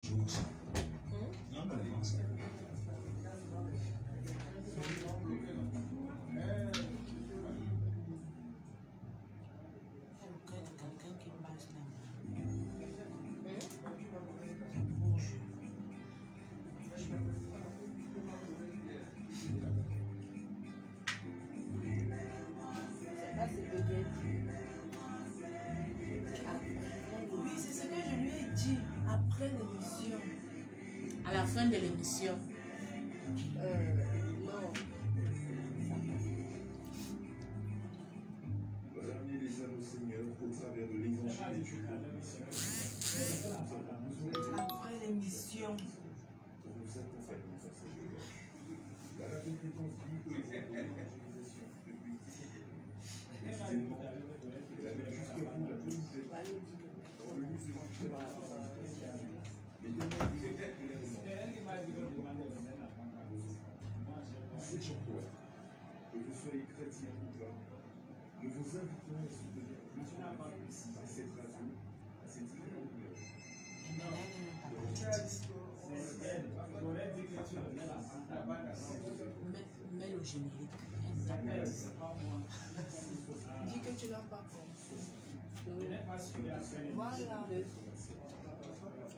Oui, c'est ce que je lui ai dit après l'émission. À la fin de l'émission. Non. Ramenez les âmes au Seigneur au travers de l'évangile du Après l'émission. pour nous accompagner dans cette démarche. La compétence biblique de l'évangélisation depuis précisément la même jusqu'à vous la police dans le but de les c'est pourquoi, que vous soyez chrétien ou pas, nous vous invitons à soutenir notre à cette radio, à cette Mets le générique. Dis que tu n'as pas compris. Voilà.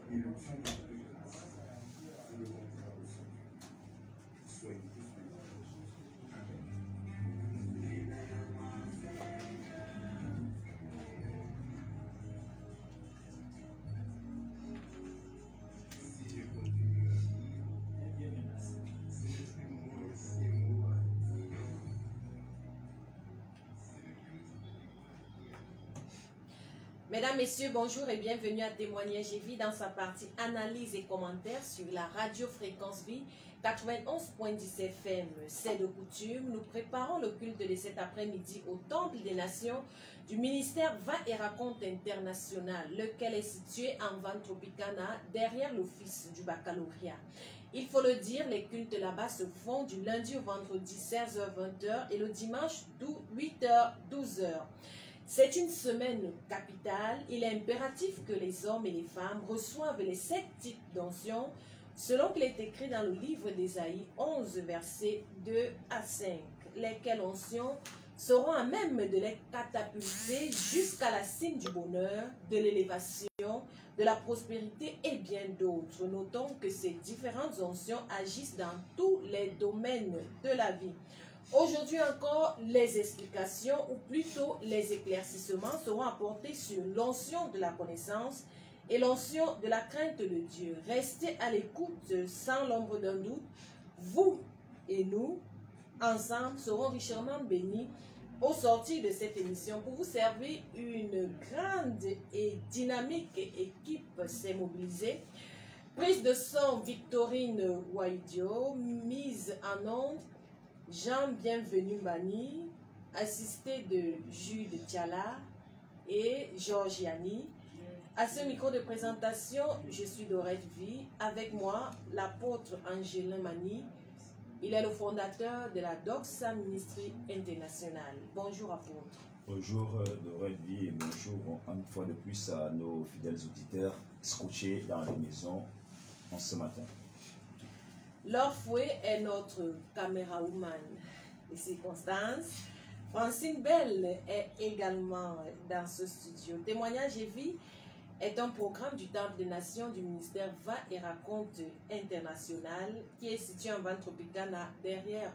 et le Dieu de grâce, vous le rendra aussi. Soyez tous bénis. Amen. Si je continue à vivre, c'est le plus mauvais, c'est moi. Mesdames, Messieurs, bonjour et bienvenue à Témoignage et Vie dans sa partie analyse et commentaires sur la radio Fréquence Vie 91.10 FM. C'est de coutume, nous préparons le culte de cet après-midi au Temple des Nations du ministère Va et Raconte International, lequel est situé en Van Tropicana, derrière l'office du baccalauréat. Il faut le dire, les cultes là-bas se font du lundi au vendredi 16h-20h et le dimanche 8h-12h. C'est une semaine capitale. Il est impératif que les hommes et les femmes reçoivent les 7 types d'onction selon qu'il est écrit dans le livre d'Ésaïe 11, versets 2 à 5, lesquelles oncions seront à même de les catapulter jusqu'à la cime du bonheur, de l'élévation, de la prospérité et bien d'autres. Notons que ces différentes onction agissent dans tous les domaines de la vie. Aujourd'hui encore, les explications, ou plutôt les éclaircissements, seront apportés sur l'onction de la connaissance et l'onction de la crainte de Dieu. Restez à l'écoute sans l'ombre d'un doute. Vous et nous, ensemble, serons richement bénis au sortir de cette émission. Pour vous servir, une grande et dynamique équipe s'est mobilisée. Prise de son, Victorine Waidio, mise en onde, Jean Bienvenu Mani, assisté de Jude Tiala et Georgiani. À ce micro de présentation, je suis Dorette Vie. Avec moi, l'apôtre Angelin Mani. Il est le fondateur de la Doxa Ministry International. Bonjour apôtre. Bonjour Dorette Vie et bonjour une fois de plus à nos fidèles auditeurs scotchés dans les maisons en ce matin. Laure Fouet est notre caméra-woman de circonstances. Francine Bell est également dans ce studio. Témoignage et Vie est un programme du Temple des Nations du ministère Va et Raconte International qui est situé en Van Tropicana derrière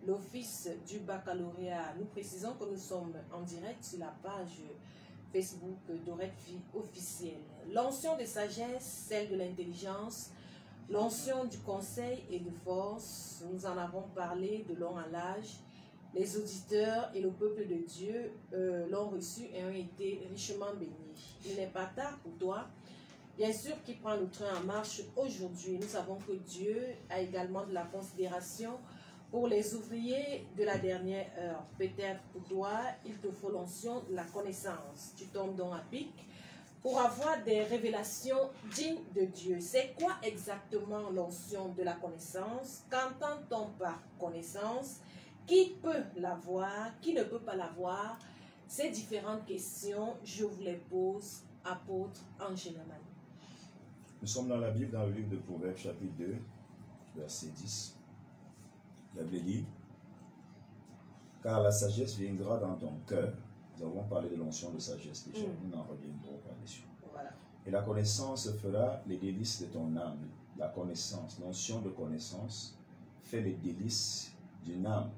l'office du baccalauréat. Nous précisons que nous sommes en direct sur la page Facebook Dorette Vie officielle. L'onction de sagesse, celle de l'intelligence, l'onction du conseil et de force, nous en avons parlé de long à large. Les auditeurs et le peuple de Dieu l'ont reçu et ont été richement bénis. Il n'est pas tard pour toi, bien sûr, qui prend le train en marche aujourd'hui. Nous savons que Dieu a également de la considération pour les ouvriers de la dernière heure. Peut-être pour toi, il te faut l'onction de la connaissance. Tu tombes donc à pic pour avoir des révélations dignes de Dieu. C'est quoi exactement l'onction de la connaissance? Qu'entend-on par connaissance? Qui peut l'avoir? Qui ne peut pas l'avoir? Ces différentes questions, je vous les pose, apôtre Angelin Mani. Nous sommes dans la Bible, dans le livre de Proverbes, chapitre 2, verset 10. La Bible dit, car la sagesse viendra dans ton cœur. Nous avons parlé de l'onction de sagesse déjà, nous n'en reviendrons pas dessus. Voilà. Et la connaissance fera les délices de ton âme. La connaissance, l'onction de connaissance, fait les délices d'une âme.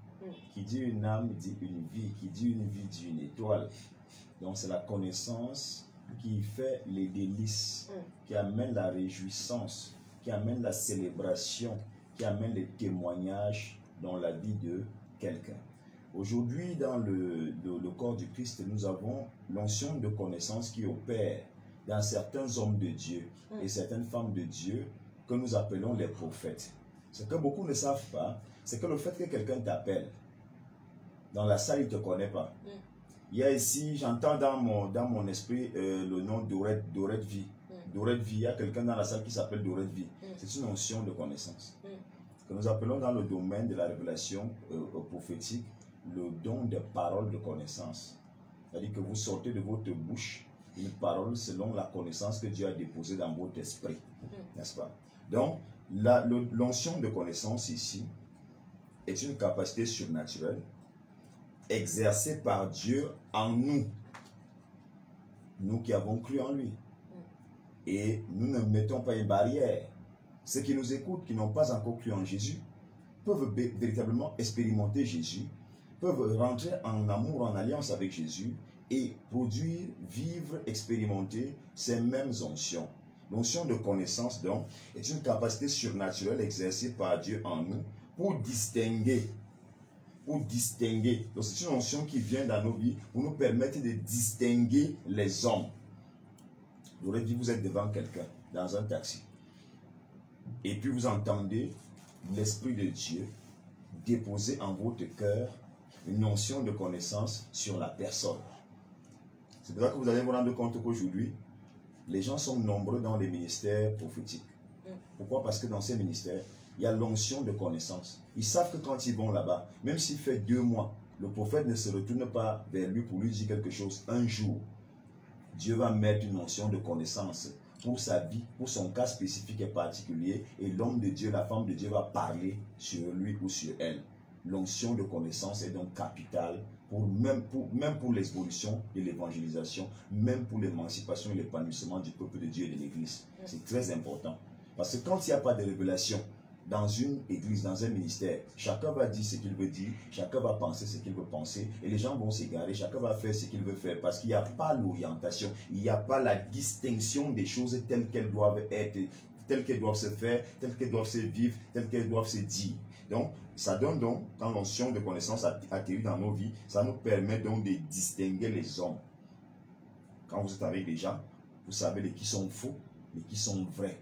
Qui dit une âme, dit une vie. Qui dit une vie, dit une étoile. Donc c'est la connaissance qui fait les délices, qui amène la réjouissance, qui amène la célébration, qui amène les témoignages dans la vie de quelqu'un. Aujourd'hui, dans le corps du Christ, nous avons l'onction de connaissance qui opère dans certains hommes de Dieu et certaines femmes de Dieu que nous appelons les prophètes. Ce que beaucoup ne savent pas, c'est que le fait que quelqu'un t'appelle, dans la salle, il ne te connaît pas. Il y a ici, j'entends dans mon esprit le nom Dorette Vie. Dorette Vie, il y a quelqu'un dans la salle qui s'appelle Dorette Vie. C'est une onction de connaissance. Que nous appelons dans le domaine de la révélation prophétique le don des paroles de connaissance. C'est-à-dire que vous sortez de votre bouche une parole selon la connaissance que Dieu a déposée dans votre esprit. N'est-ce pas? Donc, l'onction de connaissance ici est une capacité surnaturelle exercée par Dieu en nous. Nous qui avons cru en lui. Et nous ne mettons pas une barrière. Ceux qui nous écoutent, qui n'ont pas encore cru en Jésus, peuvent véritablement expérimenter Jésus, peuvent rentrer en amour, en alliance avec Jésus et produire, vivre, expérimenter ces mêmes onctions. L'onction de connaissance, donc, est une capacité surnaturelle exercée par Dieu en nous pour distinguer. Donc, c'est une onction qui vient dans nos vies pour nous permettre de distinguer les hommes. Vous aurez dit, vous êtes devant quelqu'un, dans un taxi. Et puis vous entendez l'Esprit de Dieu déposer en votre cœur une onction de connaissance sur la personne. C'est pour ça que vous allez vous rendre compte qu'aujourd'hui, les gens sont nombreux dans les ministères prophétiques. Pourquoi? Parce que dans ces ministères, il y a l'onction de connaissance. Ils savent que quand ils vont là-bas, même s'il fait 2 mois, le prophète ne se retourne pas vers lui pour lui dire quelque chose. Un jour, Dieu va mettre une onction de connaissance pour sa vie, pour son cas spécifique et particulier, et l'homme de Dieu, la femme de Dieu va parler sur lui ou sur elle. L'onction de connaissance est donc capitale, même pour l'exposition et l'évangélisation, même pour l'émancipation et l'épanouissement du peuple de Dieu et de l'Église. C'est très important. Parce que quand il n'y a pas de révélation dans une église, dans un ministère, chacun va dire ce qu'il veut dire, chacun va penser ce qu'il veut penser, et les gens vont s'égarer, chacun va faire ce qu'il veut faire, parce qu'il n'y a pas l'orientation, il n'y a pas la distinction des choses telles qu'elles doivent être, telles qu'elles doivent se faire, telles qu'elles doivent se vivre, telles qu'elles doivent se dire. Donc, ça donne donc, quand l'onction de connaissance atterrit dans nos vies, ça nous permet donc de distinguer les hommes. Quand vous êtes avec des gens, vous savez de qui sont faux, de qui sont vrais,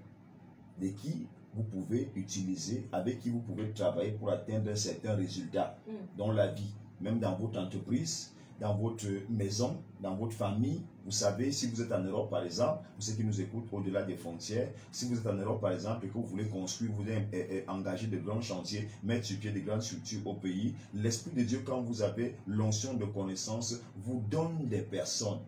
de qui vous pouvez utiliser, avec qui vous pouvez travailler pour atteindre un certain résultat dans la vie, même dans votre entreprise, dans votre maison, dans votre famille. Vous savez, si vous êtes en Europe par exemple, pour ceux qui nous écoutent au-delà des frontières, si vous êtes en Europe par exemple et que vous voulez construire, vous voulez engager de grands chantiers, mettre sur pied de grandes structures au pays, l'Esprit de Dieu, quand vous avez l'onction de connaissance, vous donne des personnes.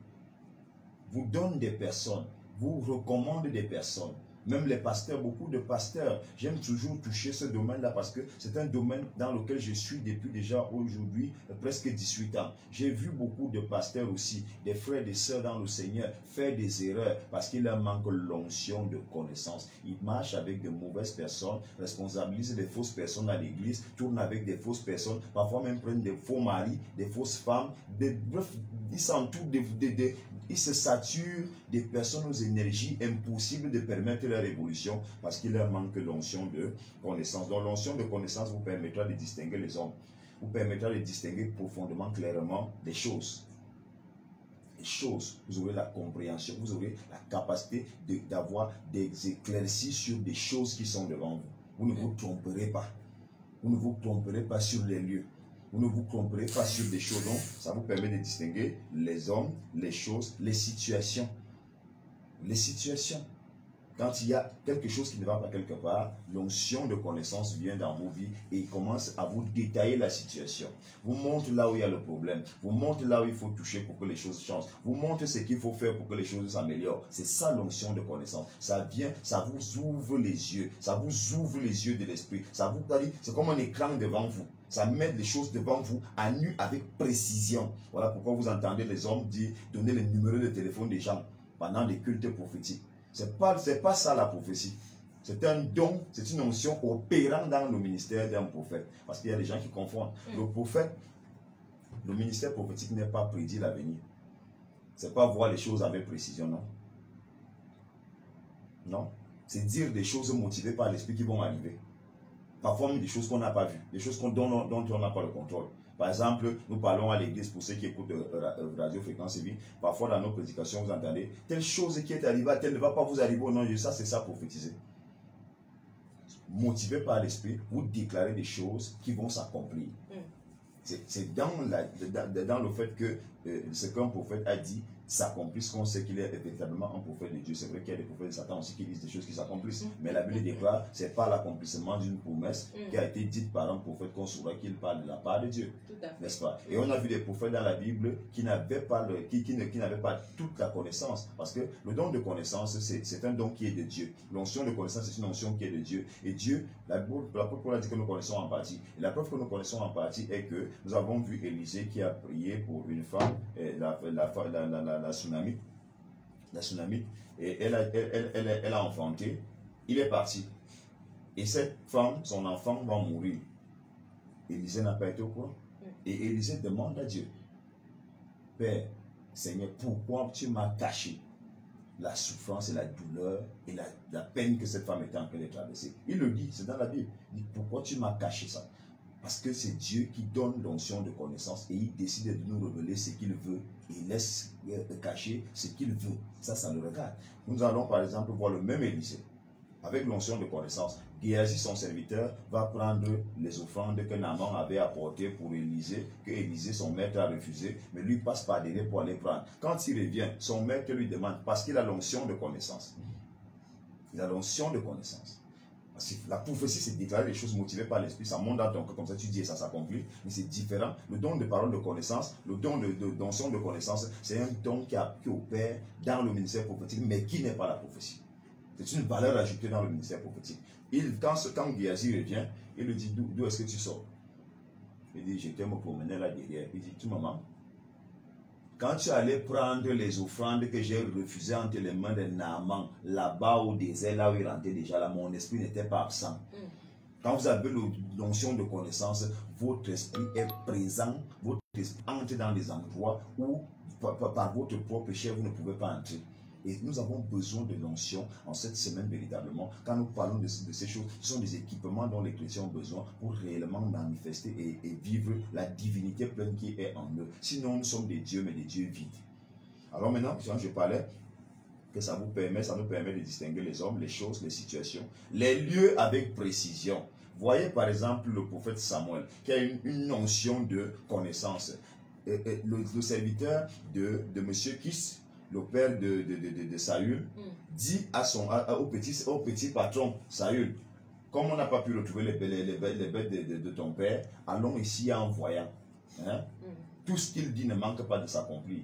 Vous donne des personnes. Vous recommande des personnes. Même les pasteurs, beaucoup de pasteurs, j'aime toujours toucher ce domaine-là parce que c'est un domaine dans lequel je suis depuis déjà aujourd'hui presque 18 ans. J'ai vu beaucoup de pasteurs aussi, des frères et des sœurs dans le Seigneur, faire des erreurs parce qu'il leur manque l'onction de connaissance. Ils marchent avec de mauvaises personnes, responsabilisent des fausses personnes à l'église, tournent avec des fausses personnes, parfois même prennent des faux maris, des fausses femmes, bref, ils s'entourent ils se saturent des personnes aux énergies impossibles de permettre leur évolution parce qu'il leur manque l'onction de connaissance. Donc l'onction de connaissance vous permettra de distinguer les hommes, vous permettra de distinguer profondément, clairement des choses. Les choses, vous aurez la compréhension, vous aurez la capacité d'avoir des éclaircies sur des choses qui sont devant vous. Vous ne vous tromperez pas. Vous ne vous tromperez pas sur les lieux. Vous ne vous tromperez pas sur des choses. Donc, ça vous permet de distinguer les hommes, les choses, les situations. Les situations. Quand il y a quelque chose qui ne va pas quelque part, l'onction de connaissance vient dans vos vies et il commence à vous détailler la situation. Vous montre là où il y a le problème. Vous montre là où il faut toucher pour que les choses changent. Vous montre ce qu'il faut faire pour que les choses s'améliorent. C'est ça l'onction de connaissance. Ça vient, ça vous ouvre les yeux. Ça vous ouvre les yeux de l'esprit. Ça vous dit, c'est comme un écran devant vous. Ça met les choses devant vous à nu avec précision. Voilà pourquoi vous entendez les hommes dire, donner les numéros de téléphone des gens pendant les cultes prophétiques. C'est pas ça la prophétie. C'est un don, c'est une onction opérant dans le ministère d'un prophète. Parce qu'il y a des gens qui confondent. Le prophète, le ministère prophétique n'est pas prédit l'avenir. C'est pas voir les choses avec précision, non. Non. C'est dire des choses motivées par l'esprit qui vont arriver. Parfois même des choses qu'on n'a pas vues, des choses dont on n'a pas le contrôle. Par exemple, nous parlons à l'église, pour ceux qui écoutent Radio Fréquence Vie, parfois dans nos prédications, vous entendez, telle chose qui est arrivée, telle ne va pas vous arriver au nom de Dieu, ça c'est ça prophétiser. Motivé par l'esprit, vous déclarez des choses qui vont s'accomplir. C'est dans le fait que ce qu'un prophète a dit s'accomplisse qu'on sait qu'il est véritablement un prophète de Dieu. C'est vrai qu'il y a des prophètes de Satan aussi qui disent des choses qui s'accomplissent. Mais la Bible déclare, ce n'est pas l'accomplissement d'une promesse qui a été dite par un prophète qu'on saura qu'il parle de la part de Dieu. N'est-ce pas? Et on a vu des prophètes dans la Bible qui n'avaient pas, n'avaient pas toute la connaissance. Parce que le don de connaissance, c'est un don qui est de Dieu. L'onction de connaissance, c'est une onction qui est de Dieu. Et Dieu, l'apôtre Paul a dit que nous connaissons en partie. Et la preuve que nous connaissons en partie est que nous avons vu Élisée qui a prié pour une femme, la tsunamite, et elle a enfanté. Il est parti. Et cette femme, son enfant va mourir. Élisée n'a pas été au courant. Et Élisée demande à Dieu, Père, Seigneur, pourquoi tu m'as caché la souffrance et la douleur et la peine que cette femme était en train de traverser? Il le dit, c'est dans la Bible. Il dit, pourquoi tu m'as caché ça? Parce que c'est Dieu qui donne l'onction de connaissance et il décide de nous révéler ce qu'il veut et laisse cacher ce qu'il veut. Ça le regarde. Nous allons par exemple voir le même Élisée avec l'onction de connaissance. Géasi, son serviteur, va prendre les offrandes que Naaman avait apportées pour Élisée, que Élisée, son maître, a refusé, mais lui passe par derrière pour aller prendre. Quand il revient, son maître lui demande, parce qu'il a l'onction de connaissance. Il a l'onction de connaissance. La prophétie, c'est déclarer des choses motivées par l'esprit, ça monte dans ton cœur, comme ça tu dis et ça s'accomplit, mais c'est différent. Le don de parole de connaissance, le don d'onction de connaissance, c'est un don qui opère dans le ministère prophétique, mais qui n'est pas la prophétie. C'est une valeur ajoutée dans le ministère prophétique. Quand Géasi revient, il lui dit, d'où est-ce que tu sors? Il dit, j'étais me promener là derrière. Il dit, tu maman, quand tu allais prendre les offrandes que j'ai refusées entre les mains de Naaman, là-bas au désert, là où il rentrait déjà, là, mon esprit n'était pas absent. Quand vous avez l'onction de connaissance, votre esprit est présent, votre esprit entre dans des endroits où, par votre propre chair, vous ne pouvez pas entrer. Et nous avons besoin de l'onction en cette semaine véritablement. Quand nous parlons de ces choses, ce sont des équipements dont les chrétiens ont besoin pour réellement manifester et vivre la divinité pleine qui est en eux. Sinon, nous sommes des dieux, mais des dieux vides. Alors maintenant, quand je parlais, que ça nous permet de distinguer les hommes, les choses, les situations, les lieux avec précision. Voyez par exemple le prophète Samuel, qui a une onction de connaissance. Le serviteur de M. Kis, le père de Saül, dit au petit patron, Saül, comme on n'a pas pu retrouver les bêtes de ton père, allons ici en voyant. Hein? Tout ce qu'il dit ne manque pas de s'accomplir.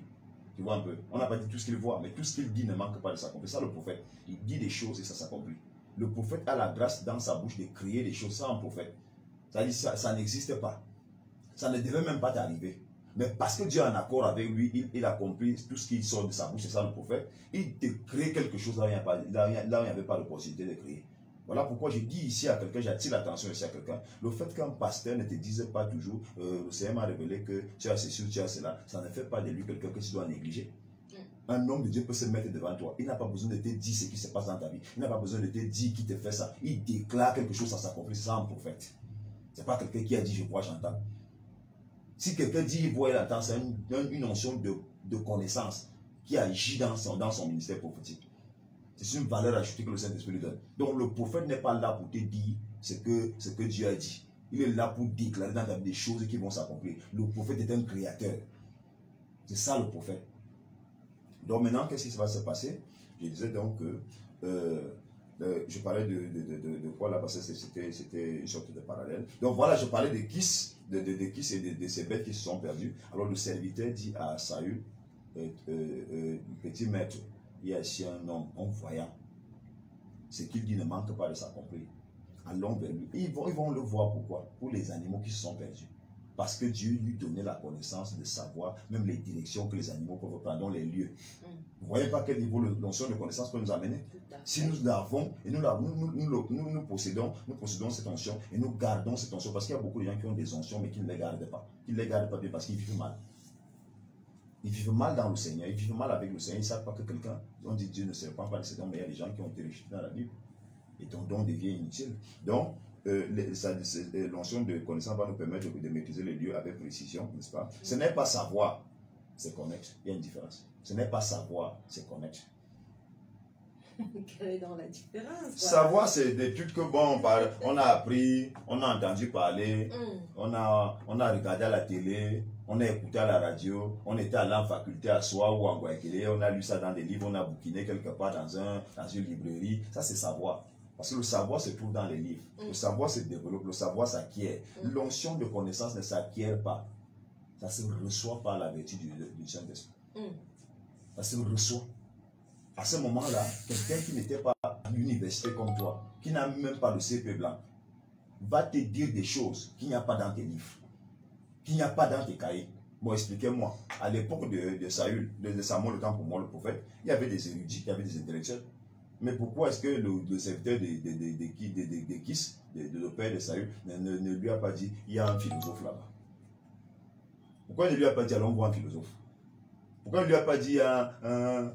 Tu vois un peu? On n'a pas dit tout ce qu'il voit, mais tout ce qu'il dit ne manque pas de s'accomplir. Ça, le prophète, il dit des choses et ça s'accomplit. Le prophète a la grâce dans sa bouche de créer des choses. Ça, un prophète, ça n'existe pas. Ça ne devait même pas t'arriver. Mais parce que Dieu est en accord avec lui, il accomplit tout ce qui sort de sa bouche, c'est ça le prophète. Il te crée quelque chose là où il n'y avait pas de possibilité de créer. Voilà pourquoi je dis ici à quelqu'un, j'attire l'attention ici à quelqu'un, le fait qu'un pasteur ne te dise pas toujours, le Seigneur m'a révélé que tu as ceci ou tu as cela, ça ne fait pas de lui quelqu'un que tu dois négliger. Un homme de Dieu peut se mettre devant toi. Il n'a pas besoin de te dire ce qui se passe dans ta vie. Il n'a pas besoin de te dire qui te fait ça. Il déclare quelque chose, ça s'accomplit. C'est ça un prophète. Ce n'est pas quelqu'un qui a dit je vois, j'entends. Si quelqu'un dit il voit, il entend, c'est une notion de connaissance qui agit dans son ministère prophétique. C'est une valeur ajoutée que le Saint-Esprit lui donne. Donc le prophète n'est pas là pour te dire ce que Dieu a dit. Il est là pour déclarer dans ta vie des choses qui vont s'accomplir. Le prophète est un créateur. C'est ça le prophète. Donc maintenant, qu'est-ce qui va se passer? Je disais donc que Je parlais de quoi là, parce que c'était une sorte de parallèle. Donc voilà, je parlais de Kis, de Kis et de ces bêtes qui se sont perdues. Alors le serviteur dit à Saül, petit maître, il y a ici un homme, un voyant. Ce qu'il dit ne manque pas de s'accomplir. Allons vers lui. Ils vont le voir pourquoi? Pour les animaux qui se sont perdus. Parce que Dieu lui donnait la connaissance de savoir même les directions que les animaux peuvent prendre, dans les lieux. Vous voyez pas quel niveau la notion de connaissance peut nous amener? Si nous l'avons et nous possédons cette onction et nous gardons cette onction, parce qu'il y a beaucoup de gens qui ont des onctions mais qui ne les gardent pas. Qui ne les gardent pas bien parce qu'ils vivent mal. Ils vivent mal dans le Seigneur, ils vivent mal avec le Seigneur. Ils ne savent pas que quelqu'un, on dit Dieu ne se répand pas de ses dons, mais il y a des gens qui ont été rejetés dans la Bible. Et ton don devient inutile. Donc, l'onction de connaissance va nous permettre de maîtriser les lieux avec précision, n'est-ce pas? Ce n'est pas savoir, c'est connaître. Il y a une différence. Ce n'est pas savoir, c'est connaître. Quelle est dans la différence? Savoir, c'est des trucs que, bon, on a appris, on a entendu parler, on a regardé à la télé, on a écouté à la radio, on était allé en faculté à soi ou en Guayaquil, on a lu ça dans des livres, on a bouquiné quelque part dans une librairie. Ça, c'est savoir. Parce que le savoir se trouve dans les livres. Le savoir se développe, le savoir s'acquiert. L'onction de connaissance ne s'acquiert pas. Ça se reçoit par la vertu du Saint-Esprit. Ça se reçoit. À ce moment-là, quelqu'un qui n'était pas à l'université comme toi, qui n'a même pas le CP blanc, va te dire des choses qu'il n'y a pas dans tes livres, qu'il n'y a pas dans tes cahiers. Bon, expliquez-moi. À l'époque de Saül, de Samuel, le temps pour moi, le prophète, il y avait des érudits, il y avait des intellectuels. Mais pourquoi est-ce que le serviteur de Kis, le père de Saül, ne lui a pas dit, il y a un philosophe là-bas? Pourquoi il ne lui a pas dit, allons voir un philosophe? Pourquoi il ne lui a pas dit, un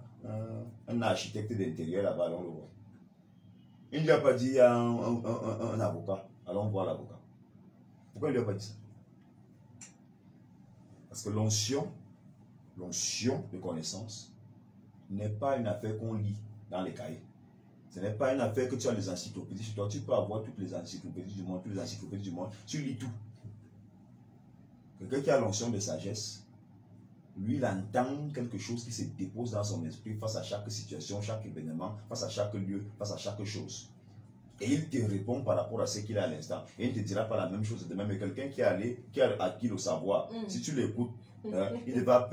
architecte d'intérieur là-bas, allons le voir? Il ne lui a pas dit, un avocat, allons voir l'avocat. Pourquoi il ne lui a pas dit ça? Parce que l'onction de connaissance n'est pas une affaire qu'on lit dans les cahiers. Ce n'est pas une affaire que tu as les encyclopédies chez toi. Tu peux avoir toutes les encyclopédies du monde, tu lis tout. Quelqu'un qui a l'onction de sagesse, lui, il entend quelque chose qui se dépose dans son esprit face à chaque situation, chaque événement, face à chaque lieu, face à chaque chose. Et il te répond par rapport à ce qu'il a à l'instant. Et il ne te dira pas la même chose de même. Mais quelqu'un qui a acquis le savoir, si tu l'écoutes, il ne va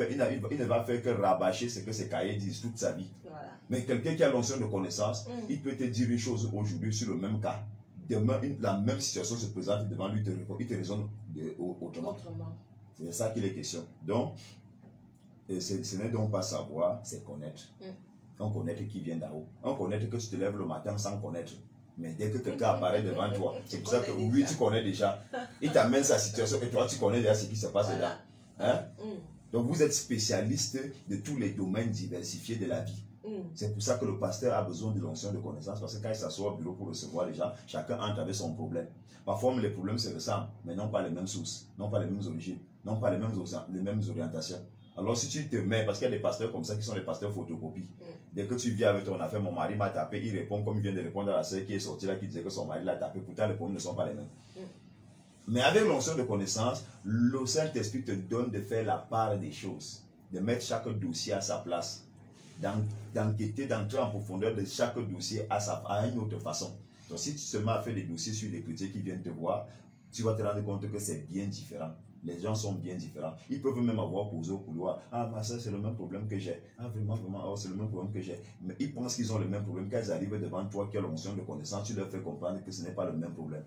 faire que rabâcher ce que ses cahiers disent toute sa vie. Voilà. Mais quelqu'un qui a l'onction de connaissance, il peut te dire une chose aujourd'hui sur le même cas. Demain, la même situation se présente devant lui, il te raisonne autrement. C'est ça qu'il est question. Donc, ce n'est donc pas savoir, c'est connaître. On connaît qui vient d'en haut. On connaît que tu te lèves le matin sans connaître. Mais dès que quelqu'un apparaît devant toi, c'est pour ça que oui, tu connais déjà. Il t'amène sa situation et toi, tu connais déjà ce qui se passe là. Hein? Donc, vous êtes spécialiste de tous les domaines diversifiés de la vie. C'est pour ça que le pasteur a besoin de l'onction de connaissance, parce que quand il s'assoit au bureau pour recevoir les gens, chacun entre avec son problème. Parfois, les problèmes se ressemblent, mais non pas les mêmes sources, non pas les mêmes origines, non pas les mêmes orientations. Alors, si tu te mets, parce qu'il y a des pasteurs comme ça qui sont des pasteurs photocopies. Dès que tu viens avec ton affaire, mon mari m'a tapé, il répond comme il vient de répondre à la sœur qui est sortie là, qui disait que son mari l'a tapé. Pourtant, les problèmes ne sont pas les mêmes. Mais avec l'onction de connaissance, le Saint-Esprit te donne de faire la part des choses, de mettre chaque dossier à sa place, d'enquêter, d'entrer en profondeur de chaque dossier à une autre façon. Donc, si tu te mets à faire des dossiers sur les chrétiens qui viennent te voir, tu vas te rendre compte que c'est bien différent. Les gens sont bien différents. Ils peuvent même avoir causé au couloir. Ah, ma soeur, c'est le même problème que j'ai. Ah, vraiment, oh, c'est le même problème que j'ai. Mais ils pensent qu'ils ont le même problème. Quand ils arrivent devant toi, qui a l'onction de connaissance, tu leur fais comprendre que ce n'est pas le même problème.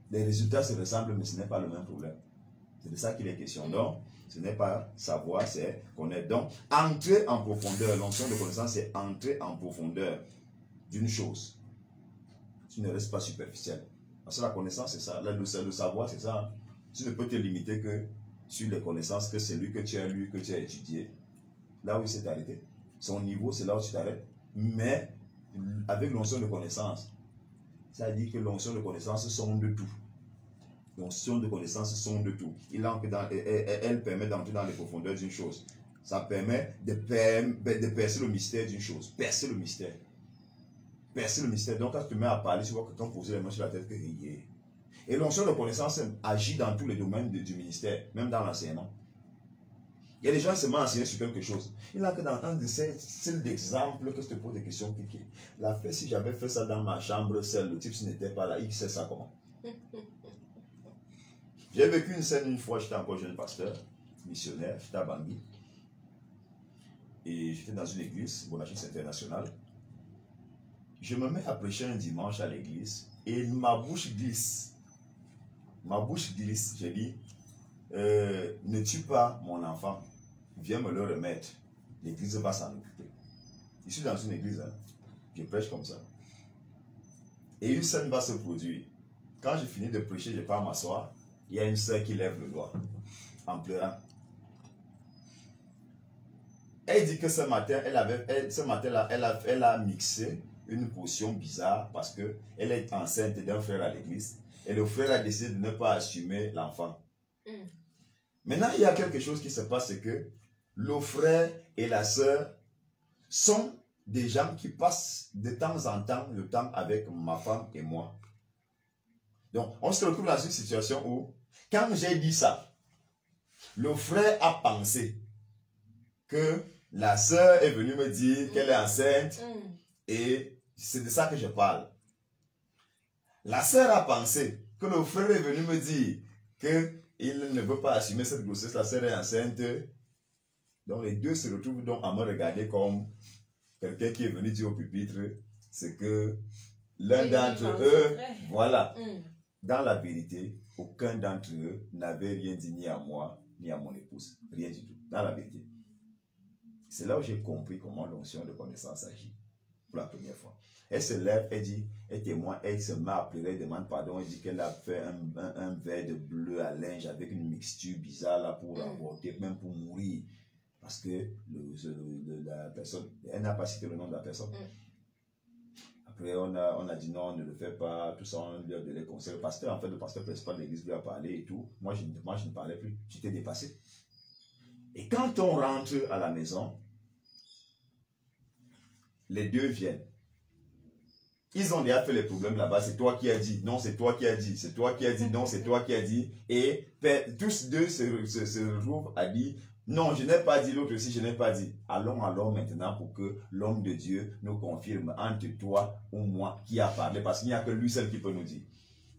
Les résultats se ressemblent, mais ce n'est pas le même problème. C'est de ça qu'il est question. Donc, ce n'est pas savoir, c'est connaître. Donc, entrer en profondeur. L'onction de connaissance, c'est entrer en profondeur d'une chose. Tu ne restes pas superficiel. Parce que la connaissance, c'est ça. Le savoir, c'est ça. Tu ne peux te limiter que sur les connaissances que celui que tu as lu, que tu as étudié. Là où il s'est arrêté. Son niveau, c'est là où tu t'arrêtes. Mais, avec l'onction de connaissance, ça dit que l'onction de connaissance sonde tout. L'onction de connaissance sonde tout. Elle permet d'entrer dans les profondeurs d'une chose. Ça permet de percer le mystère d'une chose. Percer le mystère. Percer le mystère. Donc, quand tu te mets à parler, tu vois quelqu'un poser les mains sur la tête que rier. Et l'onction de connaissance agit dans tous les domaines du ministère, même dans l'enseignement. Il y a des gens qui se m'ont enseigné sur quelque chose. Il n'a que dans un de ces styles d'exemple que je te pose des questions qui l'a fait. Si j'avais fait ça dans ma chambre seul, le type n'était pas là, il sait ça comment. J'ai vécu une scène une fois, j'étais encore jeune pasteur, missionnaire, j'étais à Bangui. Et j'étais dans une église, Bonachis International. Je me mets à prêcher un dimanche à l'église et ma bouche glisse. Ma bouche glisse. J'ai dit, ne tue pas mon enfant. Viens me le remettre. L'église va s'en occuper. Je suis dans une église. Hein. Je prêche comme ça. Et une scène va se produire. Quand j'ai fini de prêcher, je pars m'asseoir. Il y a une sœur qui lève le doigt en pleurant. Elle dit que ce matin, elle a mixé une potion bizarre parce qu'elle est enceinte d'un frère à l'église et le frère a décidé de ne pas assumer l'enfant. Maintenant, il y a quelque chose qui se passe, c'est que le frère et la sœur sont des gens qui passent de temps en temps le temps avec ma femme et moi. Donc, on se retrouve dans une situation où, quand j'ai dit ça, le frère a pensé que la sœur est venue me dire qu'elle est enceinte et c'est de ça que je parle. La sœur a pensé que le frère est venu me dire qu'il ne veut pas assumer cette grossesse, la sœur est enceinte. Donc les deux se retrouvent donc à me regarder comme quelqu'un qui est venu dire au pupitre, c'est que l'un d'entre eux, voilà. Dans la vérité, aucun d'entre eux n'avait rien dit ni à moi, ni à mon épouse. Rien du tout. Dans la vérité. C'est là où j'ai compris comment l'onction de connaissance agit. Pour la première fois. Elle se lève, elle dit, elle témoigne, elle se met à pleurer, elle demande pardon, elle dit qu'elle a fait un verre de bleu à linge avec une mixture bizarre là pour avorter, même pour mourir. Parce que la personne, elle n'a pas cité le nom de la personne. Après, on a dit non, ne le fais pas, tout ça, on lui a donné les conseils. Le pasteur, en fait, le pasteur principal de l'église lui a parlé et tout. Moi, je ne parlais plus, j'étais dépassé. Et quand on rentre à la maison, les deux viennent. Ils ont déjà fait les problèmes là-bas. C'est toi qui as dit. Non, c'est toi qui as dit. C'est toi qui as dit. Non, c'est toi qui as dit. Et tous deux se retrouvent à dire, non, je n'ai pas dit, l'autre aussi, je n'ai pas dit. Allons maintenant pour que l'homme de Dieu nous confirme entre toi ou moi qui a parlé. Parce qu'il n'y a que lui seul qui peut nous dire.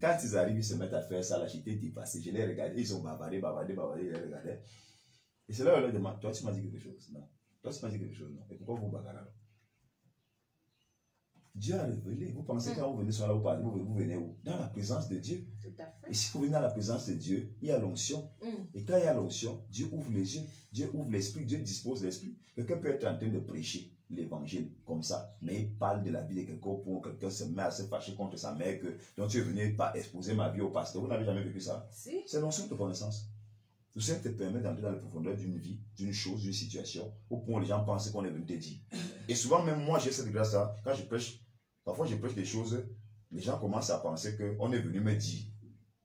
Quand ils arrivent, ils se mettent à faire ça. Là, j'étais dépassé. Je les regardais. Ils ont bavardé. Je les regardais. Et c'est là où je leur demande, toi, tu m'as dit quelque chose? Non. Toi, tu m'as dit quelque chose? Non. Et pourquoi vous bagarrez? Dieu a révélé. Vous pensez que quand vous venez sur là, vous venez où? Dans la présence de Dieu. Tout à fait. Et si vous venez dans la présence de Dieu, il y a l'onction. Et quand il y a l'onction, Dieu ouvre les yeux, Dieu ouvre l'esprit, Dieu dispose l'esprit. Quelqu'un peut être en train de prêcher l'évangile comme ça, mais il parle de la vie de quelqu'un pour quelqu'un se met à se fâcher contre sa mère donc tu es venu pas exposer ma vie au pasteur. Vous n'avez jamais vécu ça? Si. C'est l'onction de connaissance. Tout ça te permet d'entrer dans la profondeur d'une vie, d'une chose, d'une situation, au point où les gens pensent qu'on est venu te dire. Et souvent, même moi, j'ai cette grâce-là. Quand je prêche, parfois je prêche des choses, les gens commencent à penser qu'on est venu me dire.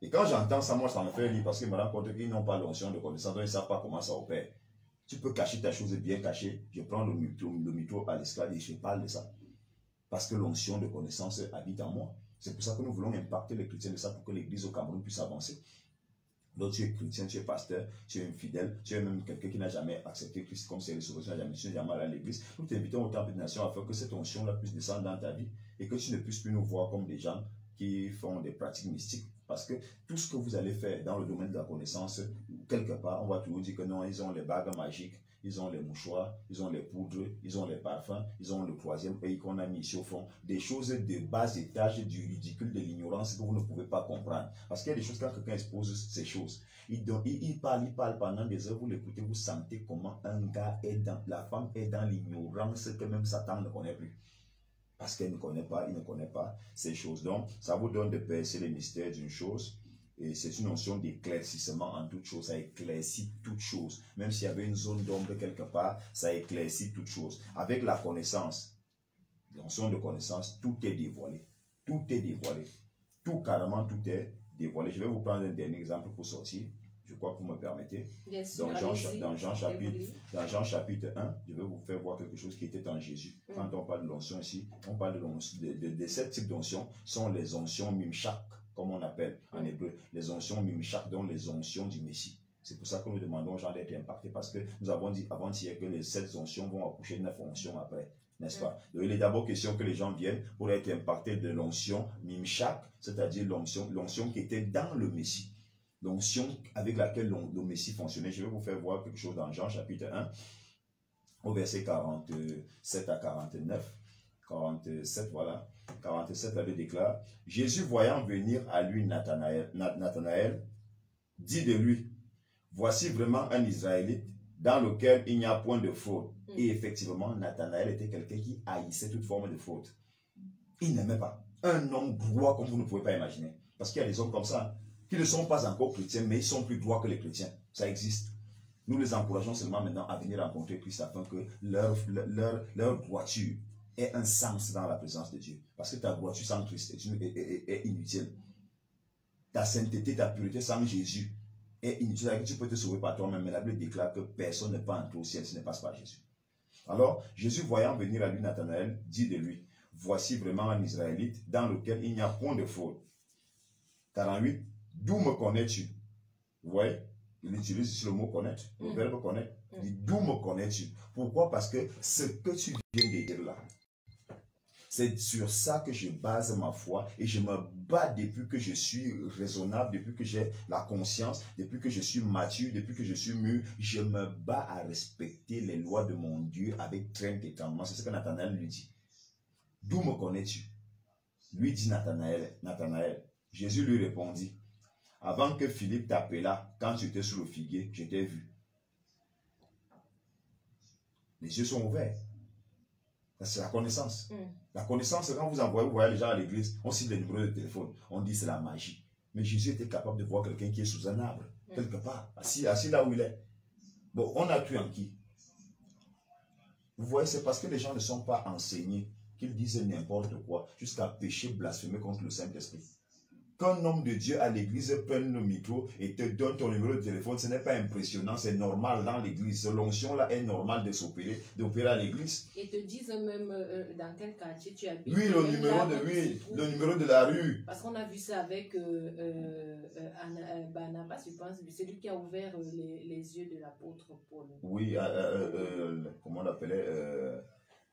Et quand j'entends ça, moi, ça me fait rire parce que je me rends compte qu'ils n'ont pas l'onction de connaissance, donc ils ne savent pas comment ça opère. Tu peux cacher ta chose bien cachée. Je prends le micro à l'esclave et je parle de ça. Parce que l'onction de connaissance habite en moi. C'est pour ça que nous voulons impacter les chrétiens de ça pour que l'église au Cameroun puisse avancer. Donc tu es chrétien, tu es pasteur, tu es infidèle, tu es même quelqu'un qui n'a jamais accepté Christ comme c'est le sauveur, tu n'as jamais allé à l'église. Nous t'invitons au temple des nations afin que cette onction-là puisse descendre dans ta vie et que tu ne puisses plus nous voir comme des gens qui font des pratiques mystiques. Parce que tout ce que vous allez faire dans le domaine de la connaissance, quelque part, on va toujours dire que non, ils ont les bagues magiques, ils ont les mouchoirs, ils ont les poudres, ils ont les parfums, ils ont le troisième pays qu'on a mis ici au fond. Des choses de bas étage du ridicule, de l'ignorance que vous ne pouvez pas comprendre. Parce qu'il y a des choses, quand quelqu'un expose ces choses, il parle pendant des heures, vous l'écoutez, vous sentez comment un gars est la femme est dans l'ignorance que même Satan ne connaît plus. Parce qu'elle ne connaît pas, il ne connaît pas ces choses. Donc, ça vous donne de percer les mystères d'une chose. Et c'est une notion d'éclaircissement en toute chose. Ça éclaircit toute chose. Même s'il y avait une zone d'ombre quelque part, ça éclaircit toute chose. Avec la connaissance, la notion de connaissance, tout est dévoilé. Tout est dévoilé. Tout, carrément, tout est dévoilé. Je vais vous prendre un dernier exemple pour sortir. Je crois que vous me permettez. Bien sûr, dans Jean chapitre 1, je vais vous faire voir quelque chose qui était en Jésus. Quand on parle de l'onction ici, on parle de sept types d'onction. Sont les onctions mimchak, comme on appelle en hébreu. Les onctions mimchak, donc les onctions du Messie. C'est pour ça que nous demandons aux gens d'être impactés, parce que nous avons dit avant-hier que les 7 onctions vont accoucher de 9 onctions après, n'est-ce pas? Donc il est d'abord question que les gens viennent pour être impactés de l'onction Mimshak, c'est-à-dire l'onction qui était dans le Messie. L'onction avec laquelle le Messie fonctionnait. Je vais vous faire voir quelque chose dans Jean chapitre 1, au verset 47 à 49. 47, voilà. 47, la Bible déclare, Jésus voyant venir à lui Nathanaël, dit de lui, voici vraiment un Israélite dans lequel il n'y a point de faute. Et effectivement, Nathanaël était quelqu'un qui haïssait toute forme de faute. Il n'aimait pas. Un homme droit comme vous ne pouvez pas imaginer. Parce qu'il y a des hommes comme ça, qui ne sont pas encore chrétiens, mais ils sont plus droits que les chrétiens. Ça existe. Nous les encourageons seulement maintenant à venir rencontrer Christ afin que leur droiture ait un sens dans la présence de Dieu. Parce que ta droiture sans Christ est inutile. Ta sainteté, ta pureté sans Jésus est inutile. Tu peux te sauver par toi-même, mais la Bible déclare que personne n'est pas entré au ciel si ne passe par Jésus. Alors, Jésus voyant venir à lui Nathanaël, dit de lui, voici vraiment un Israélite dans lequel il n'y a point de faute. 48, d'où me connais-tu? Vous voyez, il utilise ici le mot connaître, le verbe connaître. Il dit, d'où me connais-tu? Pourquoi? Parce que ce que tu viens de dire là, c'est sur ça que je base ma foi et je me bats depuis que je suis raisonnable, depuis que j'ai la conscience, depuis que je suis mature, depuis que je suis mûr, je me bats à respecter les lois de mon Dieu avec crainte et tremblement. C'est ce que Nathanaël lui dit. D'où me connais-tu? Lui dit Nathanaël. Jésus lui répondit, avant que Philippe t'appelât, quand tu étais sur le figuier, je t'ai vu. Les yeux sont ouverts. C'est la connaissance. La connaissance, c'est quand vous voyez les gens à l'église, on cite les numéros de téléphone, on dit c'est la magie. Mais Jésus était capable de voir quelqu'un qui est sous un arbre, quelque part, assis là où il est. Bon, on a cru en qui? Vous voyez, c'est parce que les gens ne sont pas enseignés qu'ils disent n'importe quoi, jusqu'à pécher, blasphémer contre le Saint-Esprit. Qu'un homme de Dieu à l'église prenne le micro et te donne ton numéro de téléphone, ce n'est pas impressionnant, c'est normal dans l'église. L'onction là est normale d'opérer à l'église. Et te disent même dans quel quartier tu habites. Oui, le numéro de la rue. Parce qu'on a vu ça avec Barnabas, je pense, celui qui a ouvert les yeux de l'apôtre Paul. Oui, comment on l'appelait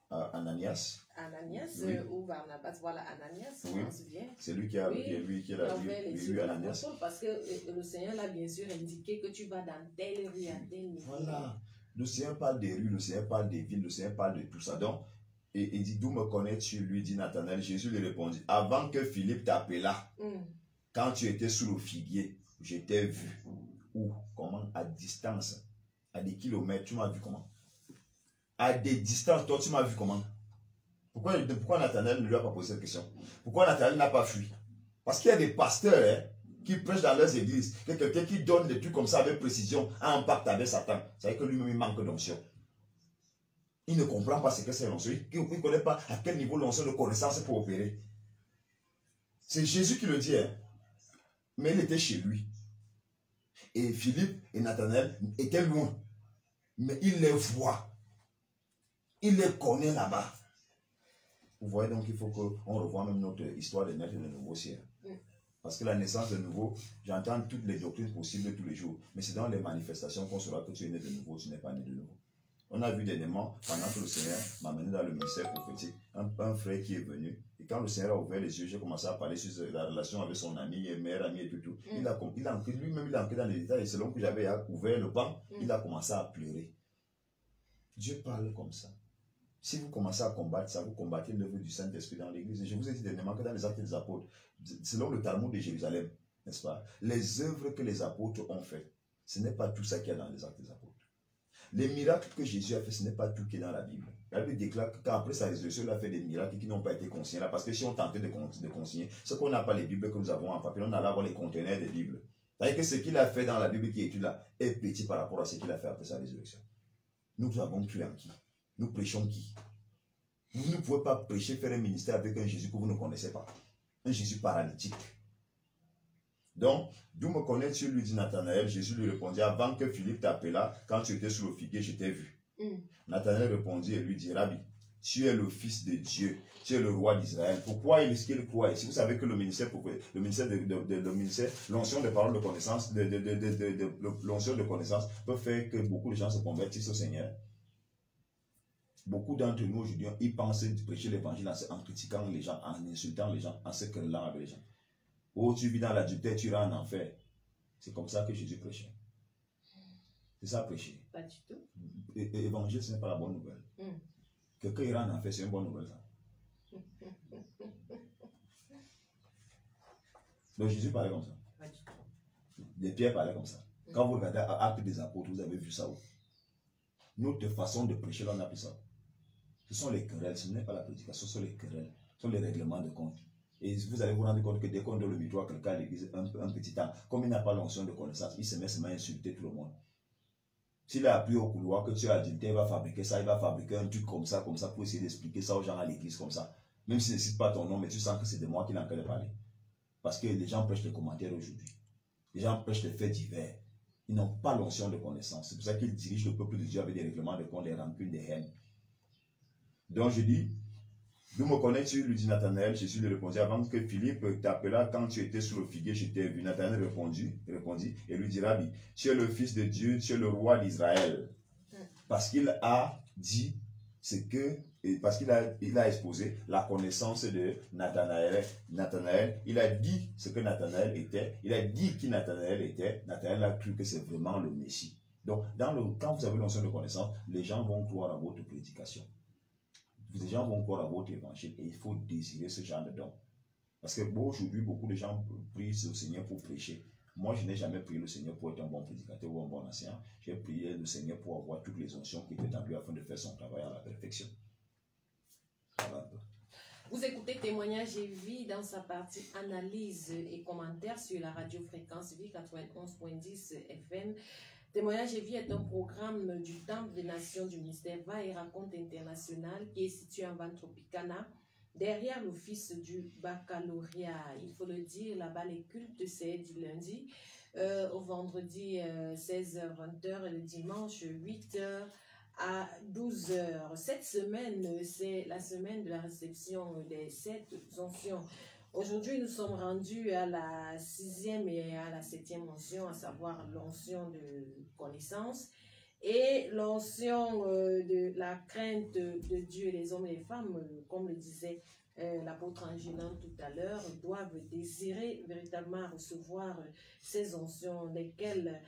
Ananias. Ananias, oui. Ou Barnabas, voilà Ananias, oui. on se souvient. C'est lui qui a ouvert les yeux Ananias. Parce que le Seigneur l'a bien sûr indiqué que tu vas dans telle rue, à tel niveau. Voilà. Le Seigneur parle des rues, le Seigneur parle des villes, le Seigneur parle de tout ça. Donc, il dit, d'où me connais-tu? Lui dit Nathanaël. Jésus lui répondit, avant que Philippe t'appelât, quand tu étais sous le figuier, je t'ai vu. Où? Comment? À distance. À des kilomètres. Tu m'as vu comment? À des distances, toi, tu m'as vu comment? Pourquoi Nathanaël ne lui a pas posé cette question? Pourquoi Nathanaël n'a pas fui? Parce qu'il y a des pasteurs qui prêchent dans leurs églises, quelqu'un qui donne des trucs comme ça avec précision, a un pacte avec Satan. Ça veut dire que lui-même, il manque d'onction. Il ne comprend pas ce que c'est l'onction. Il ne connaît pas à quel niveau l'onction de connaissance peut opérer. C'est Jésus qui le dit, mais il était chez lui. Et Philippe et Nathanaël étaient loin. Mais il les voit. Il les connaît là-bas. Vous voyez donc qu'il faut qu'on revoie même notre histoire de naître de nouveau ciel. Parce que la naissance de nouveau, j'entends toutes les doctrines possibles tous les jours. Mais c'est dans les manifestations qu'on saura que tu es né de nouveau, tu n'es pas né de nouveau. On a vu des éléments pendant que le Seigneur m'a mené dans le ministère prophétique. Un frère qui est venu. Et quand le Seigneur a ouvert les yeux, j'ai commencé à parler sur la relation avec son ami, et meilleur ami et tout. Lui-même, il a entré dans les détails. Et selon que j'avais ouvert le banc, il a commencé à pleurer. Dieu parle comme ça. Si vous commencez à combattre ça, vous combattez l'œuvre du Saint-Esprit dans l'église. Et je vous ai dit dernièrement que dans les actes des apôtres, selon le Talmud de Jérusalem, n'est-ce pas, les œuvres que les apôtres ont faites, ce n'est pas tout ça qu'il y a dans les actes des apôtres. Les miracles que Jésus a fait, ce n'est pas tout qui est dans la Bible. La Bible déclare qu'après sa résurrection, il a fait des miracles qui n'ont pas été consignés là. Parce que si on tentait de consigner, ce qu'on n'a pas les Bibles que nous avons en papier, on allait avoir les conteneurs des Bibles. C'est-à-dire que ce qu'il a fait dans la Bible qui est étudiée là est petit par rapport à ce qu'il a fait après sa résurrection. Nous avons cru en qui? Nous prêchons qui? Vous ne pouvez pas prêcher, faire un ministère avec un Jésus que vous ne connaissez pas. Un Jésus paralytique. Donc, d'où me connais-tu, lui dit Nathanaël. Jésus lui répondit, avant que Philippe t'appelât, quand tu étais sur le figuier, je t'ai vu. Nathanaël répondit et lui dit, Rabbi, tu es le fils de Dieu, tu es le roi d'Israël. Pourquoi est-ce qu'il croit? Si vous savez que le ministère, l'onction de parole de connaissance, l'onction de connaissance peut faire que beaucoup de gens se convertissent au Seigneur. Beaucoup d'entre nous aujourd'hui, ils pensent prêcher l'évangile en critiquant les gens, en insultant les gens, en se querellant avec les gens. Oh, tu vis dans l'adultère, tu iras en enfer. C'est comme ça que Jésus prêchait. C'est ça prêcher. Pas du tout. Évangile, ce n'est pas la bonne nouvelle. Quelqu'un ira en enfer, c'est une bonne nouvelle, ça. Donc Jésus parlait comme ça. Pas du tout. Les Pierre parlaient comme ça. Quand vous regardez Actes des Apôtres, vous avez vu ça où? Notre façon de prêcher, là, on a pris ça. Ce sont les querelles, ce n'est pas la prédication, ce sont les querelles, ce sont les règlements de compte. Et vous allez vous rendre compte que dès qu'on donne le micro à quelqu'un à l'église un petit temps, comme il n'a pas l'onction de connaissance, il se met seulement à insulter tout le monde. S'il a appris au couloir que tu es adultère, il va fabriquer ça, il va fabriquer un truc comme ça, pour essayer d'expliquer ça aux gens à l'église comme ça. Même s'il ne cite pas ton nom, mais tu sens que c'est de moi qu'il est en train de parler. Parce que les gens prêchent les commentaires aujourd'hui. Les gens prêchent les faits divers. Ils n'ont pas l'onction de connaissance. C'est pour ça qu'ils dirigent le peuple de Dieu avec des règlements de compte, des rancunes, des haines. Donc je dis, d'où me connais-tu, lui dit Nathanaël. Jésus lui répondit, avant que Philippe t'appela, quand tu étais sous le figuier, je t'ai vu. Nathanaël répondit et lui dit, Rabbi, tu es le fils de Dieu, tu es le roi d'Israël. Parce qu'il a dit ce que, parce qu'il a exposé la connaissance de Nathanaël. Nathanaël, il a dit ce que Nathanaël était, il a dit qui Nathanaël était. Nathanaël a cru que c'est vraiment le Messie. Donc, quand vous avez l'onction de connaissance, les gens vont croire à votre prédication. Les gens vont croire à votre évangile et il faut désirer ce genre de don. Parce que aujourd'hui, beaucoup de gens prient le Seigneur pour prêcher. Moi, je n'ai jamais prié le Seigneur pour être un bon prédicateur ou un bon enseignant. J'ai prié le Seigneur pour avoir toutes les onction qui étaient en lui afin de faire son travail à la perfection. Voilà. Vous écoutez Témoignage et Vie dans sa partie analyse et commentaires sur la radio Fréquence Vie 91.10 FM. Témoignage et Vie est un programme du Temple des Nations du ministère Va et Raconte International qui est situé en Vantropicana, derrière l'office du baccalauréat. Il faut le dire, là-bas les cultes c'est du lundi au vendredi 16h-20h et le dimanche 8h à 12h. Cette semaine, c'est la semaine de la réception des 7 onctions. Aujourd'hui, nous sommes rendus à la 6e et à la 7e onction, à savoir l'onction de connaissance et l'onction de la crainte de Dieu. Les hommes et les femmes, comme le disait l'apôtre Angéline tout à l'heure, doivent désirer véritablement recevoir ces oncions, lesquelles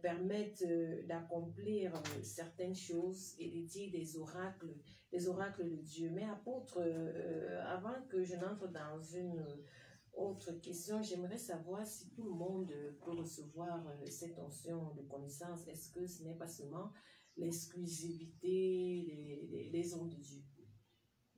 permettent d'accomplir certaines choses et de dire des oracles de Dieu. Mais apôtre, avant que je n'entre dans une autre question, j'aimerais savoir si tout le monde peut recevoir cette onction de connaissance. Est-ce que ce n'est pas seulement l'exclusivité des hommes de Dieu?